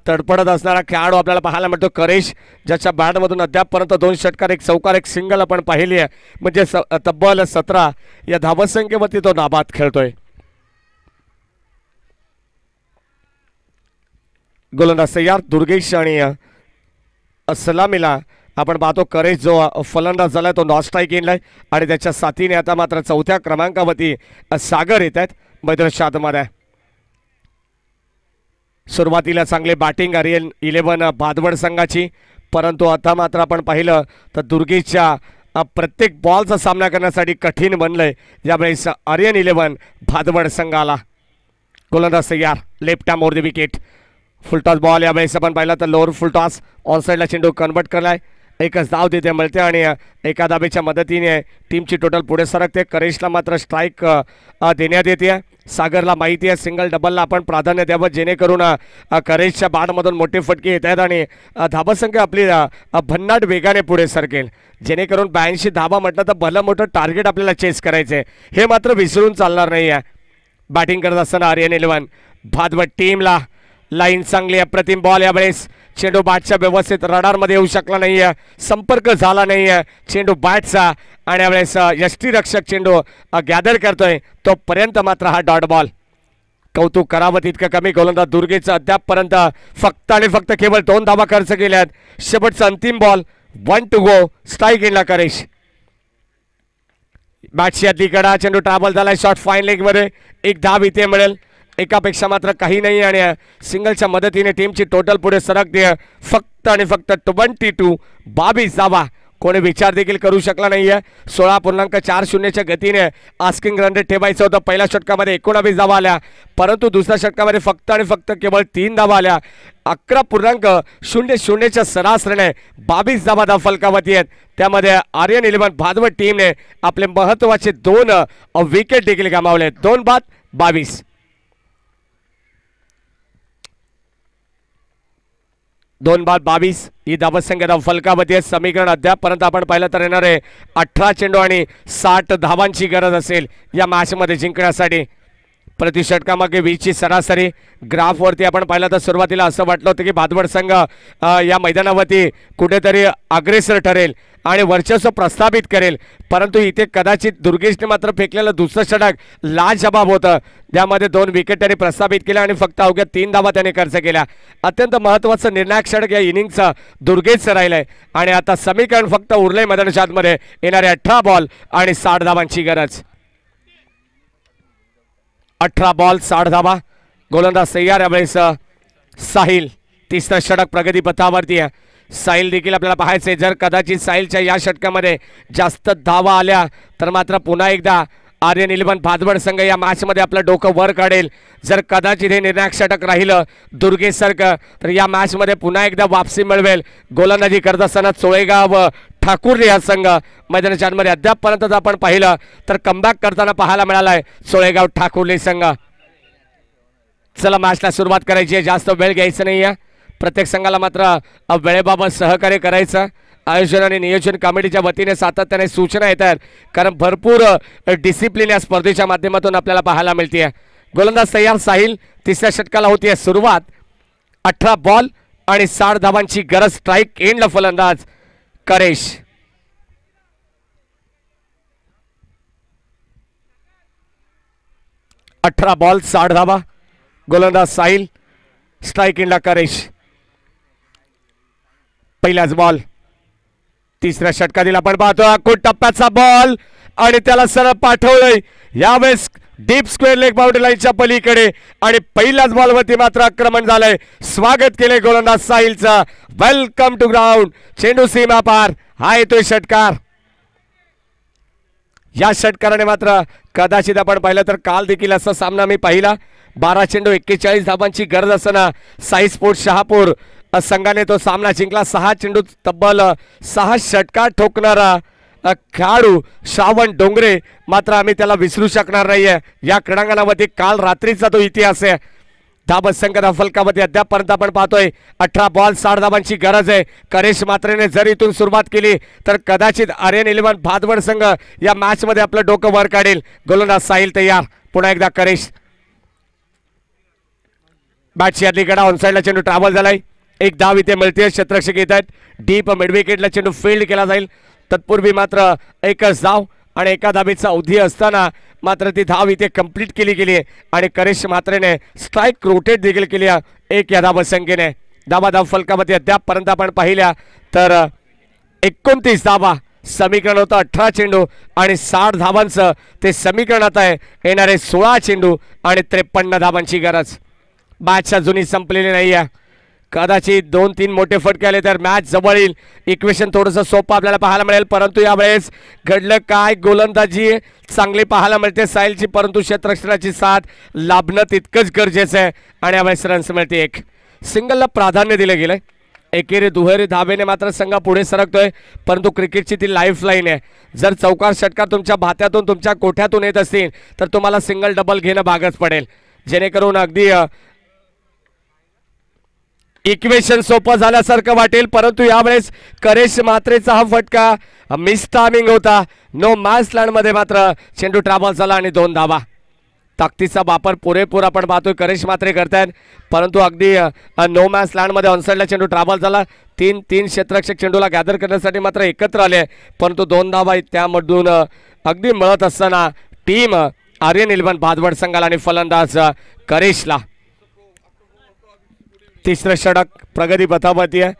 तडपडत असणारा खेळाडू आपल्याला पाहायला मिळतो करेश, ज्याच्या बॅटमधून अद्यापपर्यंत 2 षटकार, 1 चौकार, 1 सिंगल आपण पाहिली आहे. म्हणजे तब्बल 17 या धावसंख्येवरती तो नाबाद खेळतोय. गोलंदाज तयार दुर्गेश आणि सलामीला आपण पाहतो करेश जो फलंदाज झाला तो नॉन स्ट्राईक इनला आणि त्याच्या साथीने आता मात्र 4थ्या क्रमांकावरती सागर येत आहेत मैदानाच्या आतमध्ये. सुरुवातीला चांगले बॅटिंग आर्यन 11 भादवड संघाची, परंतु आता मात्र आपण पाहिलं तर दुर्गेशच्या प्रत्येक बॉलचा सामना करण्यासाठी कठीण बनलंय यावेळेस आर्यन 11 भादवड संघाला. गोलंदाज तयार left arm over the wicket. Full toss ball यावेळेस आपण पाहिला तर लोअर फुलटॉस ऑन साईडला चेंडू कन्वर्ट करलाय. 1च धाव तिथे मिळते आणि एका धावेच्या मदतीने टीमची टोटल पुढे सरकते. करेशला मात्र स्ट्राईक देण्यात येते. सागरला माहिती आहे सिंगल डबलला आपण प्राधान्य द्यावं जेणेकरून करेशच्या बॅटमधून मोठे फटके येत आहेत आणि धावसंख्या आपली भन्नाट वेगाने पुढे सरकेल. जेणेकरून 82 धावा म्हटलं तर भलं मोठं टार्गेट आपल्याला चेस करायचं आहे, हे मात्र विसरून चालणार नाही आहे. बॅटिंग करत असताना आर्यन 11 भादवड टीमला. लाईन चांगली अप्रतिम बॉल. यावेळेस चेंडू बॅटच्या व्यवस्थित रडारमध्ये येऊ शकला नाही आहे, संपर्क झाला नाही आहे चेंडू बॅटचा आणि यावेळेस यष्टीरक्षक चेंडू गॅदर करतोय तोपर्यंत मात्र हा डॉट बॉल. कौतुक करावं तितकं कमी. गोलंदाज दुर्गेशचं अद्यापपर्यंत फक्त आणि फक्त केवळ 2 धावा खर्च केल्यात. शेवटचा अंतिम बॉल 1 टू गो. स्ट्राईक इनला करेश. बॅटची आतली कडा चेंडू ट्रॅव्हल झालाय शॉर्ट फाईन लेग मध्ये. 1 धाव इथे मिळेल. एकापेक्षा मात्र काही नाही आणि सिंगलच्या मदतीने टीमची टोटल पुढे सरकते. फक्त आणि फक्त 22 धावा. कोणी विचार देखील करू शकला नाहीये. 16.40च्या गतीने आस्किंग रन रेट ठेवायचं होतं. पहिल्या षटकामध्ये 19 धावा आल्या, परंतु दुसऱ्या षटकामध्ये फक्त आणि फक्त केवळ 3 धावा आल्या. 11.00च्या सरासरीने 22 धावा फलकावती आहेत. त्यामध्ये आर्यन 11 भादवड टीमने आपले महत्वाचे 2 विकेट देखील गमावले. 2 बाद 22. 2 बाद 22 ही धावसंख्या फलकावती आहे. समीकरण अद्यापपर्यंत आपण पाहिलं तर येणारे 18 चेंडू आणि 60 धावांची गरज असेल या मॅचमध्ये जिंकण्यासाठी. प्रति षटकामागे 20ची सरासरी. ग्राफवरती आपण पाहिलं तर सुरुवातीला असं वाटलं होतं की भादवड संघ या मैदानावरती कुठेतरी अग्रेसर ठरेल आणि वर्चस्व प्रस्थापित करेल, परंतु इथे कदाचित दुर्गेशने मात्र फेकलेलं दुसरं षटक लाजबाब होतं. त्यामध्ये 2 विकेट त्यांनी प्रस्थापित केल्या आणि फक्त अवघ्या 3 धावा त्याने खर्च केल्या. अत्यंत महत्त्वाचं निर्णायक षटक या इनिंगचं दुर्गेशचं राहिलंय आणि आता समीकरण फक्त उरलंय मैदानाच्या आतमध्ये. येणारे 18 बॉल आणि 60 धावांची गरज. 18 बॉल 60 धावा. गोलंदाज तयार. यावेळेस साहिल. तिसरं षटक प्रगतीपथावरती आहे. साहिल देखील आपल्याला पाहायचंय. जर कदाचित साहिलच्या या षटकामध्ये जास्त धावा आल्या तर मात्र पुन्हा एकदा आर्यन इलेव्हन भादवड संघ या मॅच मध्ये आपलं डोकं वर काढेल. जर कदाचित हे निर्णायक षटक राहिलं दुर्गेश सारखं तर या मॅच मध्ये पुन्हा एकदा वापसी मिळवेल. गोलंदाजी करत असताना चोळेगाव ठाकूर हा संघ मैदानाच्या आतमध्ये अद्यापपर्यंत आपण पाहिलं तर कमबॅक करताना पाहायला मिळालाय चोळेगाव ठाकूरले संघ. चला मॅचला सुरुवात करायची आहे, जास्त वेळ घ्यायचा नाहीये. प्रत्येक संघाला मात्र वेळेबाबत सहकार्य करायचं. आयोजन आणि नियोजन कमिटीच्या वतीने सातत्याने सूचना येतात कारण भरपूर डिसिप्लिन या स्पर्धेच्या माध्यमातून आपल्याला पाहायला मिळते. गोलंदाज तयार साहिल. तिसऱ्या षटकाला होतीये सुरुवात. 18 बॉल आणि 60 धावांची गरज. स्ट्राईक एंडला फलंदाज करेश. अठरा बॉल 60 धावा. गोलंदाज साहिल. स्ट्राईक एंडला करेश. पहिलाच बॉल. तिसऱ्या षटकातील आपण पाहतो आखूड टप्प्याचा बॉल आणि त्याला सरळ पाठवलंय यावेळेस डीप स्क्वेअर लेग बाउंड्री लाईनच्या पलीकडे आणि पहिल्याच बॉलवरती मात्र आक्रमण झालंय. स्वागत केले गोलंदाज साहिलचं. Welcome to ground. चेंडू सीमा पार. हा येतोय षटकार. या षटकाराने मात्र कदाचित आपण पाहिलं तर काल देखील असा सामना मी पाहिला. 12 चेंडू 41 धावांची गरज असताना साई स्पोर्ट्स शहापूर संघाने तो सामना जिंकला. 6 चेंडू तब्बल 6 षटकार ठोकणारा खेळाडू श्रावण डोंगरे मात्र आम्ही त्याला विसरू शकणार नाहीये. या क्रीडांगणामध्ये काल रात्रीचा तो इतिहास आहे. धाबत संघाचा फलकामध्ये अद्यापपर्यंत आपण पाहतोय 18 बॉल 60 धावांची गरज आहे. करेश मात्रेने जर इथून सुरुवात केली तर कदाचित आर्यन इलेव्हन भादवड संघ या मॅच मध्ये आपलं डोकं वर काढेल. गोलंदाज साहिल तयार. पुन्हा एकदा करेश. बॅटची आतली कडा ऑनसाइडला चेंडू ट्रॅव्हल झालाय. एक धाव इथे मिळते. क्षेत्ररक्षक येत आहेत. डीप मिड विकेटला चेंडू फील्ड केला जाईल. तत्पूर्वी मात्र एकच धाव आणि एका धावेचा अवधी असताना मात्र ती धाव इथे कंप्लीट केली गेली आहे आणि करेश मात्रेने स्ट्राईक रोटेट देखील केली आहे 1 या धाव संख्येने. धाव फलकामध्ये अद्यापपर्यंत आपण पाहिल्या तर 29 धावा समीकरण होतं. 18 चेंडू आणि 60 धावांचं ते समीकरण आता आहे. येणारे 16 चेंडू आणि 53 धावांची गरज. मॅच अजूनही संपलेली नाही आहे. कदाचित 2-3 मोठे फटके आले तर मॅच जवळ येईल. इक्वेशन थोडंसं सोपं आपल्याला पाहायला मिळेल परंतु यावेळेस घडलं काय. गोलंदाजी चांगली पाहायला मिळते साहिलची परंतु क्षेत्ररक्षणाची साथ लाभणं तितकंच गरजेचं आहे आणि यावेळेस रन्स मिळते. 1 सिंगलला प्राधान्य दिलं गेलंय. एकेरी दुहेरी धावेने मात्र संघ पुढे सरकतोय परंतु क्रिकेटची ती लाईफ लाईन आहे. जर चौकार षटकार तुमच्या भात्यातून तुमच्या कोठ्यातून येत असतील तर तुम्हाला सिंगल डबल घेणं भागच पडेल जेणेकरून अगदी इक्वेशन सोपं झाल्यासारखं वाटेल परंतु यावेळेस करेश मात्रेचा हा फटका मिस टायमिंग होता. नो मॅच लँड मध्ये मात्र चेंडू ट्रॅव्हल झाला आणि 2 धावा. ताकदीचा वापर पुरेपूर आपण पाहतोय करेश मात्रे करतायत परंतु अगदी नो मॅच लँड मध्ये ऑनसाइडला चेंडू ट्रॅव्हल झाला. 3 क्षेत्ररक्षक चेंडूला गॅदर करण्यासाठी मात्र एकत्र आले परंतु 2 धावा त्यामधून अगदी मिळत असताना टीम आर्यन इलेव्हन भादवड संघाला आणि फलंदाज करेशला. तिसरं षटक प्रगती पथावरती आहे.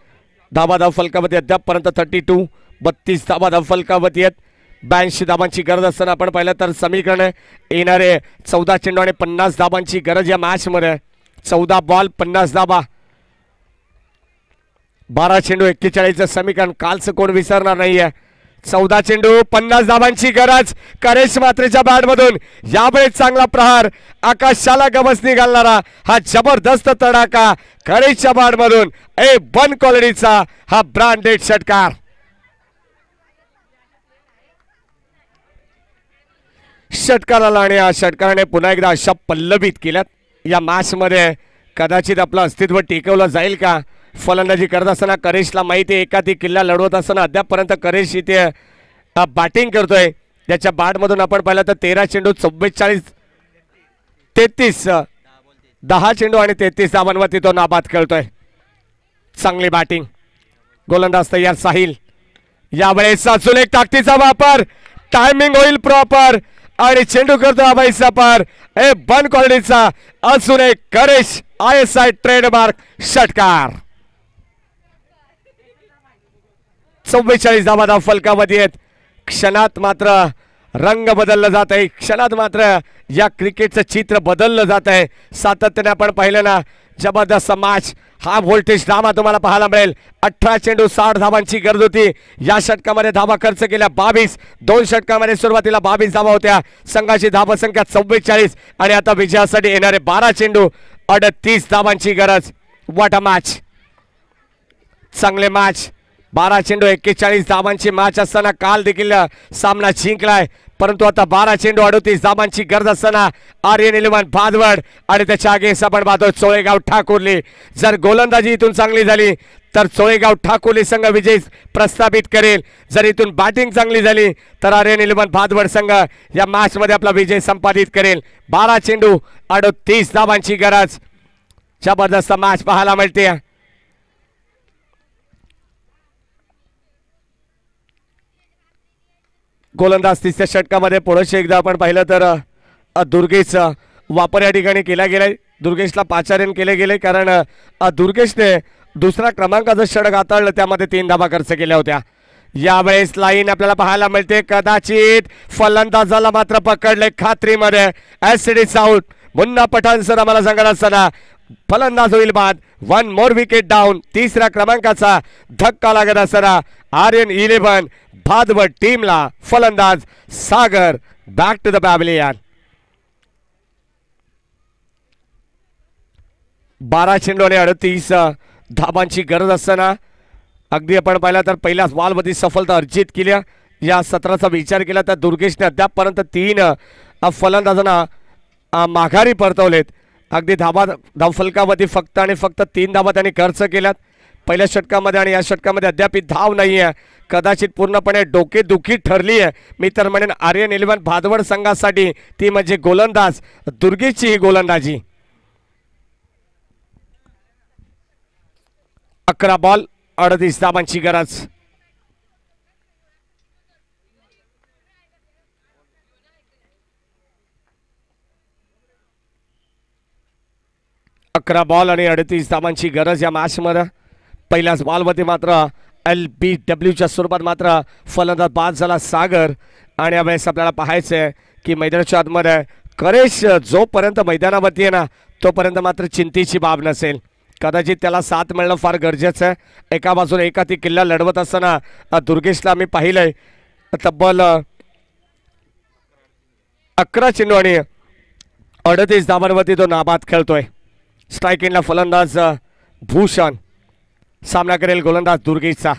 धाव फलकावरती अद्यापपर्यंत 32 32 धाव फलकावरती आहेत. 82 धावांची गरज असताना आपण पाहिलं तर समीकरण येणारे 14 चेंडू आणि 50 धावांची गरज या मॅच मध्ये. 14 बॉल 50 धावा. 12 चेंडू 41 समीकरण कालचं कोण विसरणार नाहीये. 14 चेंडू 50 धावांची गरज. करेश मात्रेच्या बॅटमधून यावेळेस चांगला प्रहार. आकाशाला गवसणी घालणारा हा जबरदस्त तडाखा करेशच्या बॅटमधून. A1 क्वालिटीचा हा ब्रँडेड षटकार. षटकाराला आणि या षटकाराने पुन्हा एकदा अशा पल्लवित केल्यात. या मॅच मध्ये कदाचित आपलं अस्तित्व टिकवलं जाईल का. फलंदाजी करत असताना करेशला माहिती आहे एका ती किल्ला लढवत असताना अद्यापपर्यंत करेश इथे बॅटिंग करतोय. त्याच्या बॅटमधून आपण पाहिलं तर 13 चेंडू 44 33 10 चेंडू आणि 33 धावांवरती तो नाबाद खेळतोय. चांगली बॅटिंग. गोलंदाज तयार साहिल. यावेळेस अजून एक ताकदीचा वापर. टायमिंग होईल प्रॉपर आणि चेंडू करतो अभयचा पार. A1 क्वालिटीचा अजून एक करेश ISI ट्रेडमार्क षटकार. 44 धावा फलकावरती आहेत. क्षणात मात्र रंग बदलला जात आहे. क्षणात मात्र या क्रिकेटचं चित्र बदललं जात आहे. सातत्याने आपण पाहिलं ना जबरदस्त मॅच, हा व्होल्टेज ड्रामा तुम्हाला पाहायला मिळेल. 18 चेंडू 60 धावांची गरज होती. या षटकामध्ये धावा खर्च केल्या 22. 2 षटकामध्ये सुरुवातीला 22 धावा होत्या. संघाची धावा संख्या 44 आणि आता विजयासाठी येणारे 12 चेंडू 38 धावांची गरज. व्हॉट अ मॅच, चांगले मॅच. 12 चेंडू 41 धावांची मॅच असताना काल देखील सामना जिंकलाय, परंतु आता 12 चेंडू 38 धावांची गरज असताना आर्यन इलेव्हन भादवड आणि त्याच्या आगेस आपण पाहतो चोळेगाव ठाकुर्ली. जर गोलंदाजी इथून चांगली झाली तर चोळेगाव ठाकुर्ली संघ विजय प्रस्थापित करेल. जर इथून बॅटिंग चांगली झाली तर आर्यन इलेव्हन भादवड संघ या मॅच मध्ये आपला विजय संपादित करेल. 12 चेंडू 38 धावांची गरज. जबरदस्त मॅच पाहायला मिळते. गोलंदाज तिसऱ्या षटकामध्ये पुढे एकदा आपण पाहिलं तर दुर्गेश वापर या ठिकाणी केला गेलाय. दुर्गेशला पाचार्यन केले गेले कारण दुर्गेशने दुसरा क्रमांकाचं षटक हाताळलं, त्यामध्ये 3 धावा खर्च केल्या होत्या. यावेळेस लाईन आपल्याला पाहायला मिळते. कदाचित फलंदाजाला मात्र पकडले खात्रीमध्ये. ऍसिडिस आउट. मुन्ना पठाण सर आम्हाला सांगत असताना फलंदाज होईल बाद. 1 मोर विकेट डाऊन. तिसऱ्या क्रमांकाचा धक्का लागत असताना आर्यन इलेव्हन भादवड टीमला फलंदाज सागर बॅक टू द पॅव्हिलियन. 12 चेंडू आणि 38 धाबांची गरज असताना अगदी आपण पाहिलं तर पहिल्याच बॉलमध्ये सफलता अर्जित केली. या सत्राचा विचार केला तर दुर्गेशने अद्यापपर्यंत 3 फलंदाजांना माघारी परतवलेत. अगदी धावफलकामध्ये फक्त आणि फक्त 3 धाबा त्यांनी खर्च केल्यात पहिल्या षटकामध्ये आणि या षटकामध्ये अद्याप धाव नाही आहे. कदाचित पूर्णपणे डोकेदुखी ठरली आहे. मी तर म्हणेन आर्यन इलेव्हन भादवड संघासाठी ती म्हणजे गोलंदाज दुर्गेशची ही गोलंदाजी. 11 बॉल 38 धाबांची गरज. अकरा बॉल आणि 38 धाबांची गरज या मॅचमध्ये. पहिल्याच बॉलमध्ये मात्र LBWच्या स्वरूपात मात्र फलंदाज बाद झाला सागर. आणि यावेळेस आपल्याला पाहायचं आहे की मैदानाच्या आतमध्ये करेश जोपर्यंत मैदानावरती आहे ना तोपर्यंत मात्र चिंतेची बाब नसेल. कदाचित त्याला साथ मिळणं फार गरजेचं आहे. एका बाजूने एकाती किल्ला लढवत असताना दुर्गेशला मी पाहिलंय तब्बल 11 चेंडू आणि 38 धाबांवरती तो नाबाद खेळतोय. स्ट्राईक एंडला फलंदाज भूषण. सामना करेल गोलंदाज दुर्गेशचा.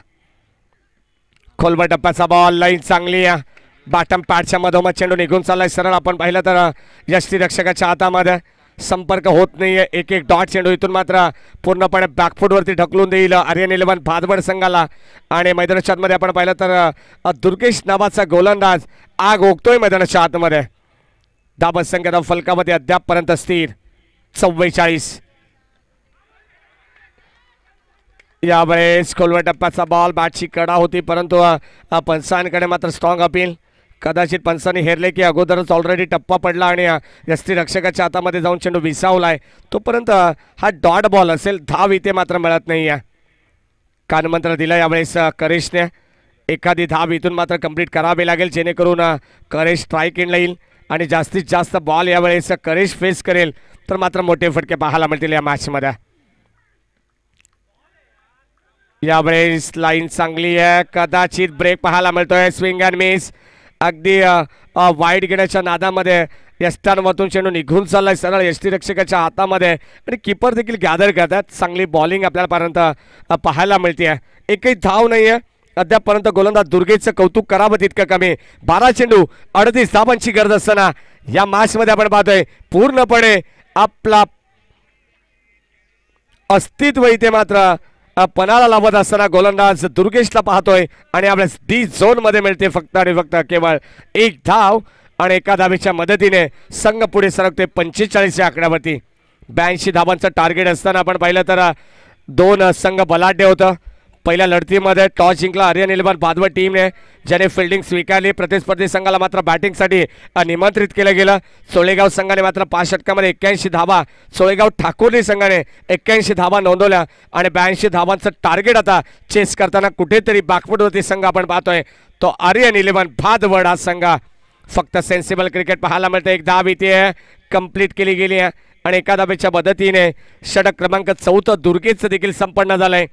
खोलवर टप्प्याचा बॉल. लाईन चांगली आहे. बॅटम पॅडच्या मधोमध चेंडू निघून चाललाय सरळ. आपण पाहिलं तर यष्टीरक्षकाच्या हातामध्ये संपर्क होत नाहीये. एक डॉट चेंडू इथून मात्र पूर्णपणे बॅकफूटवरती ढकलून देईल आर्यन इलेव्हन भादवड संघाला. आणि मैदानाच्या आतमध्ये आपण पाहिलं तर दुर्गेश नावाचा गोलंदाज आग ओकतोय मैदानाच्या आतमध्ये. धाबा संख्या फलकामध्ये अद्यापपर्यंत स्थिर 44. यावेळेस खोलवर टप्प्याचा बॉल. बॅटची कडा होती परंतु पंचांकडे मात्र स्ट्रॉंग अपील. कदाचित पंचांनी हेरले की अगोदरच ऑलरेडी टप्पा पडला आणि यष्टीरक्षकाच्या हातामध्ये जाऊन चेंडू विसावलाय. तोपर्यंत हा डॉट बॉल असेल. धाव इथे मात्र मिळत नाही आहे. कानमंत्र दिला यावेळेस करेशने. एखादी धाव इथून मात्र कंप्लीट करावी लागेल जेणेकरून करेश स्ट्राईक एंडला येईल आणि जास्तीत जास्त बॉल यावेळेस करेश फेस करेल तर मात्र मोठे फटके पाहायला मिळतील या मॅचमध्ये. यावेळेस लाईन चांगली आहे. कदाचित ब्रेक पाहायला मिळतोय. Swing and miss. अगदी वाईड घेण्याच्या नादामध्ये यष्टांवरतून चेंडू निघून चाललाय सरळ यष्टीरक्षकाच्या हातामध्ये आणि कीपर देखील गॅदर करतात. चांगली बॉलिंग आपल्यापर्यंत पाहायला मिळते. एकही धाव नाही आहे अद्यापपर्यंत. गोलंदाज दुर्गेशचं कौतुक करावं तितकं कमी. 12 चेंडू 38 धाबांची गरज असताना या मॅचमध्ये आपण पाहतोय पूर्णपणे आपला अस्तित्व इथे मात्र पणाला लावत असताना गोलंदाज दुर्गेशला पाहतोय. आणि आपल्याला डी झोन मध्ये मिळते फक्त आणि फक्त केवळ 1 धाव आणि एका धावेच्या मदतीने संघ पुढे सरकते 45 या आकड्यावरती. 82 धावांचं टार्गेट असताना आपण पाहिलं तर 2 संघ बलाढ्य होतं. पहिल्या लढतीमध्ये टॉस जिंकला आर्यन इलेव्हन भादवड टीमने, ज्याने फिल्डिंग स्वीकारली. प्रतिस्पर्धी संघाला मात्र बॅटिंगसाठी निमंत्रित केलं गेलं. सोळेगाव संघाने मात्र 5 षटकामध्ये 81 धावा, सोळेगाव ठाकुर्ली संघाने 81 धावा नोंदवल्या आणि 82 धावांचं टार्गेट आता चेस करताना कुठेतरी बॅकफूटवरती संघ आपण पाहतोय तो आर्यन इलेव्हन भादवड हा संघ. फक्त सेन्सिबल क्रिकेट पाहायला मिळतं. 1 धाव इथे कंप्लीट केली गेली आहे आणि एका धावेच्या मदतीने षटक क्रमांक 14 दुर्गेचं देखील संपन्न झालंय.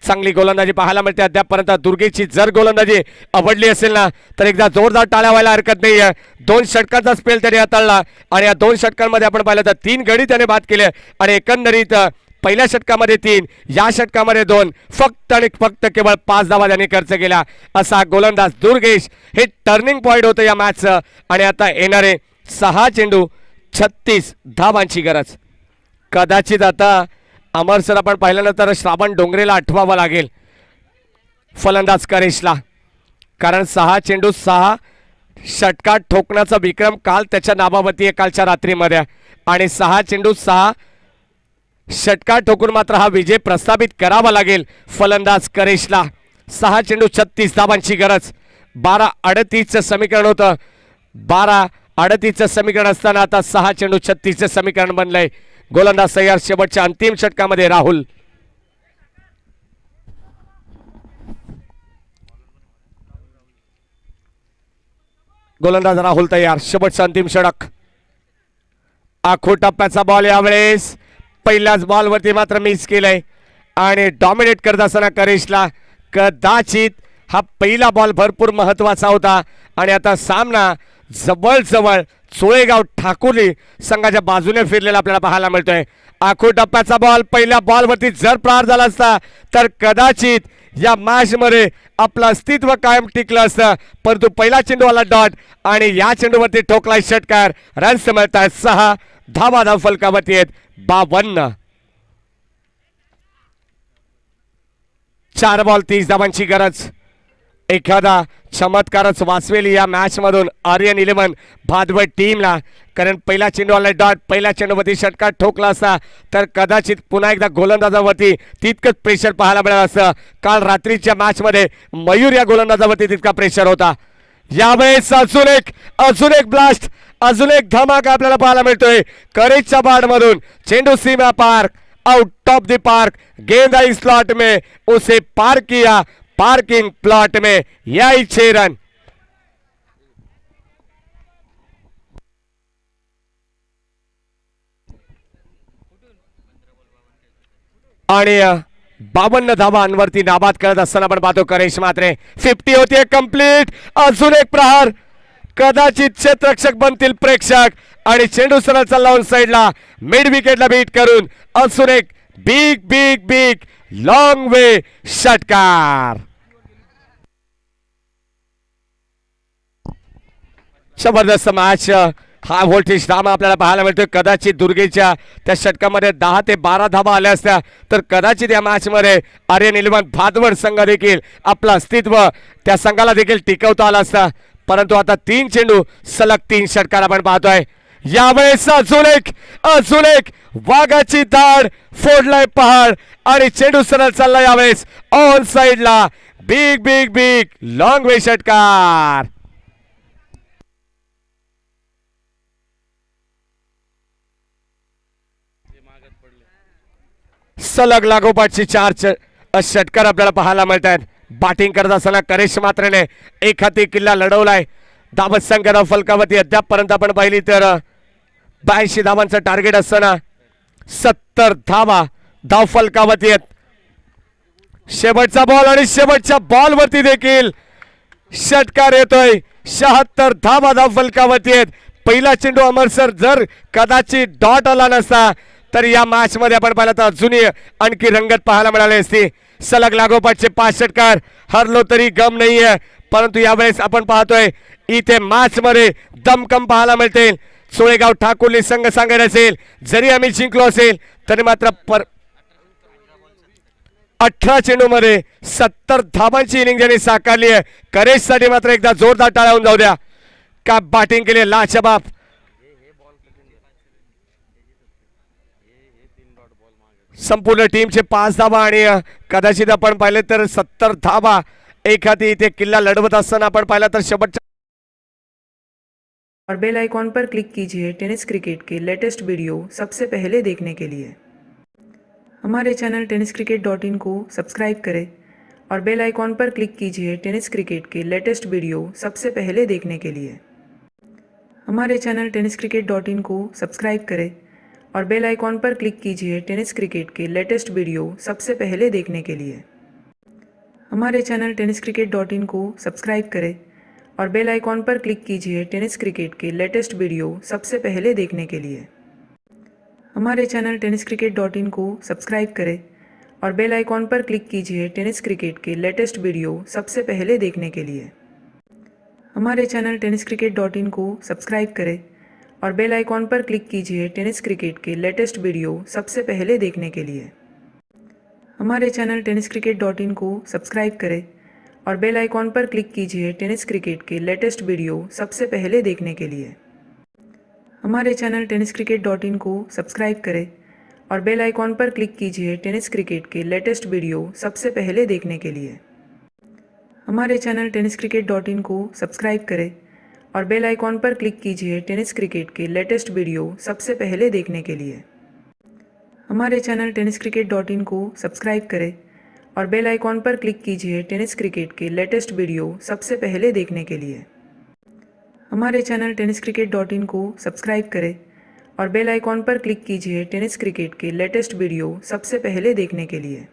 चांगली गोलंदाजी पाहायला मिळते अद्यापपर्यंत दुर्गेची. जर गोलंदाजी आवडली असेल ना तर एकदा जोरदार टाळ्या व्हायला हरकत नाहीये. 2 षटकांचा स्पेल त्याने हाताळला आणि या 2 षटकांमध्ये आपण पाहिलं तर 3 गडी त्याने बाद केले आणि एकंदरीत पहिल्या षटकामध्ये 3, या षटकामध्ये 2, फक्त आणि फक्त केवळ 5 धावा त्यांनी खर्च केला. असा गोलंदाज दुर्गेश. हे टर्निंग पॉइंट होतं या मॅचचं आणि आता येणारे 6 चेंडू 36 धावांची गरज. कदाचित आता अमर सर आपण पाहिल्यानंतर श्रावण डोंगरेला आठवावं लागेल फलंदाज करेशला, कारण 6 चेंडू 6 षटकात ठोकण्याचा विक्रम काल त्याच्या नावावरती आहे कालच्या रात्रीमध्ये आणि 6 चेंडू 6 षटकात ठोकून मात्र हा विजय प्रस्थापित करावा लागेल फलंदाज करेशला. 6 चेंडू 36 धावांची गरज. 12-38चं समीकरण होतं. 12-38चं समीकरण असताना आता 6 चेंडू 36चं समीकरण बनलंय. गोलंदाज तयार. शेवटच्या अंतिम षटकामध्ये राहुल. गोलंदाज राहुल तयार. शेवटचं अंतिम षटक. आखो टप्प्याचा बॉल यावेळेस पहिल्याच बॉलवरती मात्र मिस केलंय आणि डॉमिनेट करत असताना करेशला कदाचित हा पहिला बॉल भरपूर महत्वाचा होता आणि आता सामना जवळजवळ चोळेगाव ठाकुर्ली संघाच्या बाजूने फिरलेला आपल्याला पाहायला मिळतोय. आखो टप्प्याचा बॉल पहिल्या बॉलवरती जर प्रहार झाला असता तर कदाचित या मॅचमध्ये आपलं अस्तित्व कायम टिकलं असतं, परंतु पहिला चेंडू आला डॉट आणि या चेंडूवरती ठोकलाय षटकार. रन्स मिळत आहेत 6 धावा धाव फलकावरती आहेत 52. 4 बॉल 30 धावांची गरज. एखादा चमत्कारच वाचवेल या मॅच मधून आर्यन 11 भादवड टीमला, कारण पहिला चेंडू आला डॉट. पहिल्या चेंडूवरती षटकार ठोकला असता तर कदाचित पुन्हा एकदा गोलंदाजावरती तितकंच प्रेशर पाहायला मिळालं असतं. काल रात्रीच्या मॅच मध्ये मयूर या गोलंदाजावरती तितका प्रेशर होता. यावेळेस अजून एक ब्लास्ट, अजून एक धमाका आपल्याला पाहायला मिळतोय करेजच्या बाड मधून. चेंडू सीमा park, out of the park, गेंद आई स्लॉट में, उसे पार किया, पार्किंग प्लॉट में. यही 6 रन. आणि 52 धावांवरती नाबाद करत असताना आपण पाहतो करेश मात्रे. 50 होतीये कंप्लीट. अजून एक प्रहार. कदाचित क्षेत्ररक्षक बनतील प्रेक्षक आणि चेंडू सरळ चालला ऑन साइडला मिड विकेटला बीट करून अजून एक बिग बिग बिग लॉंग वे षटकार. जबरदस्त मॅच. हा व्होल्टेज ड्रामा आपल्याला पाहायला मिळतोय. कदाचित दुर्गेच्या त्या षटकामध्ये 10 ते 12 धावा आल्या असत्या तर कदाचित या मॅच मध्ये आर्यन 11 भादवड संघ देखील आपलं अस्तित्व त्या संघाला देखील टिकवता आलं असतं, परंतु आता 3 चेंडू सलग 3 षटकार आपण पाहतोय. यावेळेस अजून एक वाघाची दाढ फोडलाय पहाड आणि चेंडू सरळ चालला यावेळेस ऑन साइडला. बिग बिग बिग लॉंग वे षटकार. सलग लागोपाठची 4 षटकार आपल्याला पाहायला मिळत आहेत. बॅटिंग करत असताना करेश मात्रेने एक हाती किल्ला लढवलाय. धावत संख्या फलकावरती अद्यापपर्यंत आपण पाहिली तर 82 धावांचं टार्गेट असताना 70 धावा धाव फलकावरती आहेत. शेवटचा बॉल आणि शेवटच्या बॉलवरती देखील षटकार येतोय. 76 धावा धाव फलकावरती आहेत. पहिला चेंडू अमरसर जर कदाचित डॉट आला नसता तर या मॅच मध्ये आपण पाहिलं तर अजूनही आणखी रंगत पाहायला मिळाली असती. सलग लागोपाठचे 5 षटकार. हरलो तरी गम नाहीये, परंतु यावेळेस आपण पाहतोय इथे मॅच मध्ये दमकम पाहायला मिळते. चोळेगाव ठाकुर्ली संघ सांगायला असेल जरी आम्ही जिंकलो असेल तरी मात्र 18 चेंडू मध्ये 70 धावांची इनिंग ज्यांनी साकारली आहे. करेश साठी मात्र एकदा जोरदार टाळ्या होऊन जाऊ द्या. का बॅटिंग केली लाजवाब. संपूर्ण टीमचे 5 धावा आणि कदाचित आपण पाहिले तर 70 धावा एक हाती इथे किल्ला लढवत असताना आपण पाहिलं तर शेवटच्या और बेल आइकॉन पर क्लिक कीजिए टेनिस क्रिकेट के लेटेस्ट वीडियो सबसे पहले देखने के लिए. हमारे चैनल tenniscricket.in को सब्सक्राइब करें और बेल आइकॉन पर क्लिक कीजिए टेनिस क्रिकेट के लेटेस्ट वीडियो सबसे पहले देखने के लिए. हमारे चैनल tenniscricket.in को सब्सक्राइब करें और बेल आइकॉन पर क्लिक कीजिए टेनिस क्रिकेट के लेटेस्ट वीडियो सबसे पहले देखने के लिए। हमारे चैनल tenniscricket.in को सब्सक्राइब करें और बेल आइकॉन पर क्लिक कीजिए टेनिस क्रिकेट के लेटेस्ट वीडियो सबसे पहले देखने के लिए। हमारे चैनल tenniscricket.in को सब्सक्राइब करें और बेल आइकॉन पर क्लिक कीजिए टेनिस क्रिकेट के लेटेस्ट वीडियो सबसे पहले देखने के लिए। हमारे चैनल tenniscricket.in को सब्सक्राइब करें और बेल आइकॉन पर क्लिक कीजिए टेनिस क्रिकेट के लेटेस्ट वीडियो सबसे पहले देखने के लिए। हमारे चैनल tenniscricket.in को सब्सक्राइब करें और बेल आइकॉन पर क्लिक कीजिए टेनिस क्रिकेट के लेटेस्ट वीडियो सबसे पहले देखने के लिए। हमारे चैनल tenniscricket.in को सब्सक्राइब करें और बेल आइकॉन पर क्लिक कीजिए टेनिस क्रिकेट के लेटेस्ट वीडियो सबसे पहले देखने के लिए। हमारे चैनल tenniscricket.in को सब्सक्राइब करें और बेल आइकॉन पर क्लिक कीजिए टेनिस क्रिकेट के लेटेस्ट वीडियो सबसे पहले देखने के लिए। हमारे चैनल tenniscricket.in को सब्सक्राइब करें और बेल आइकॉन पर क्लिक कीजिए टेनिस क्रिकेट के लेटेस्ट वीडियो सबसे पहले देखने के लिए। हमारे चैनल tenniscricket.in को सब्सक्राइब करें और बेल आइकॉन पर क्लिक कीजिए टेनिस क्रिकेट के लेटेस्ट वीडियो सबसे पहले देखने के लिए।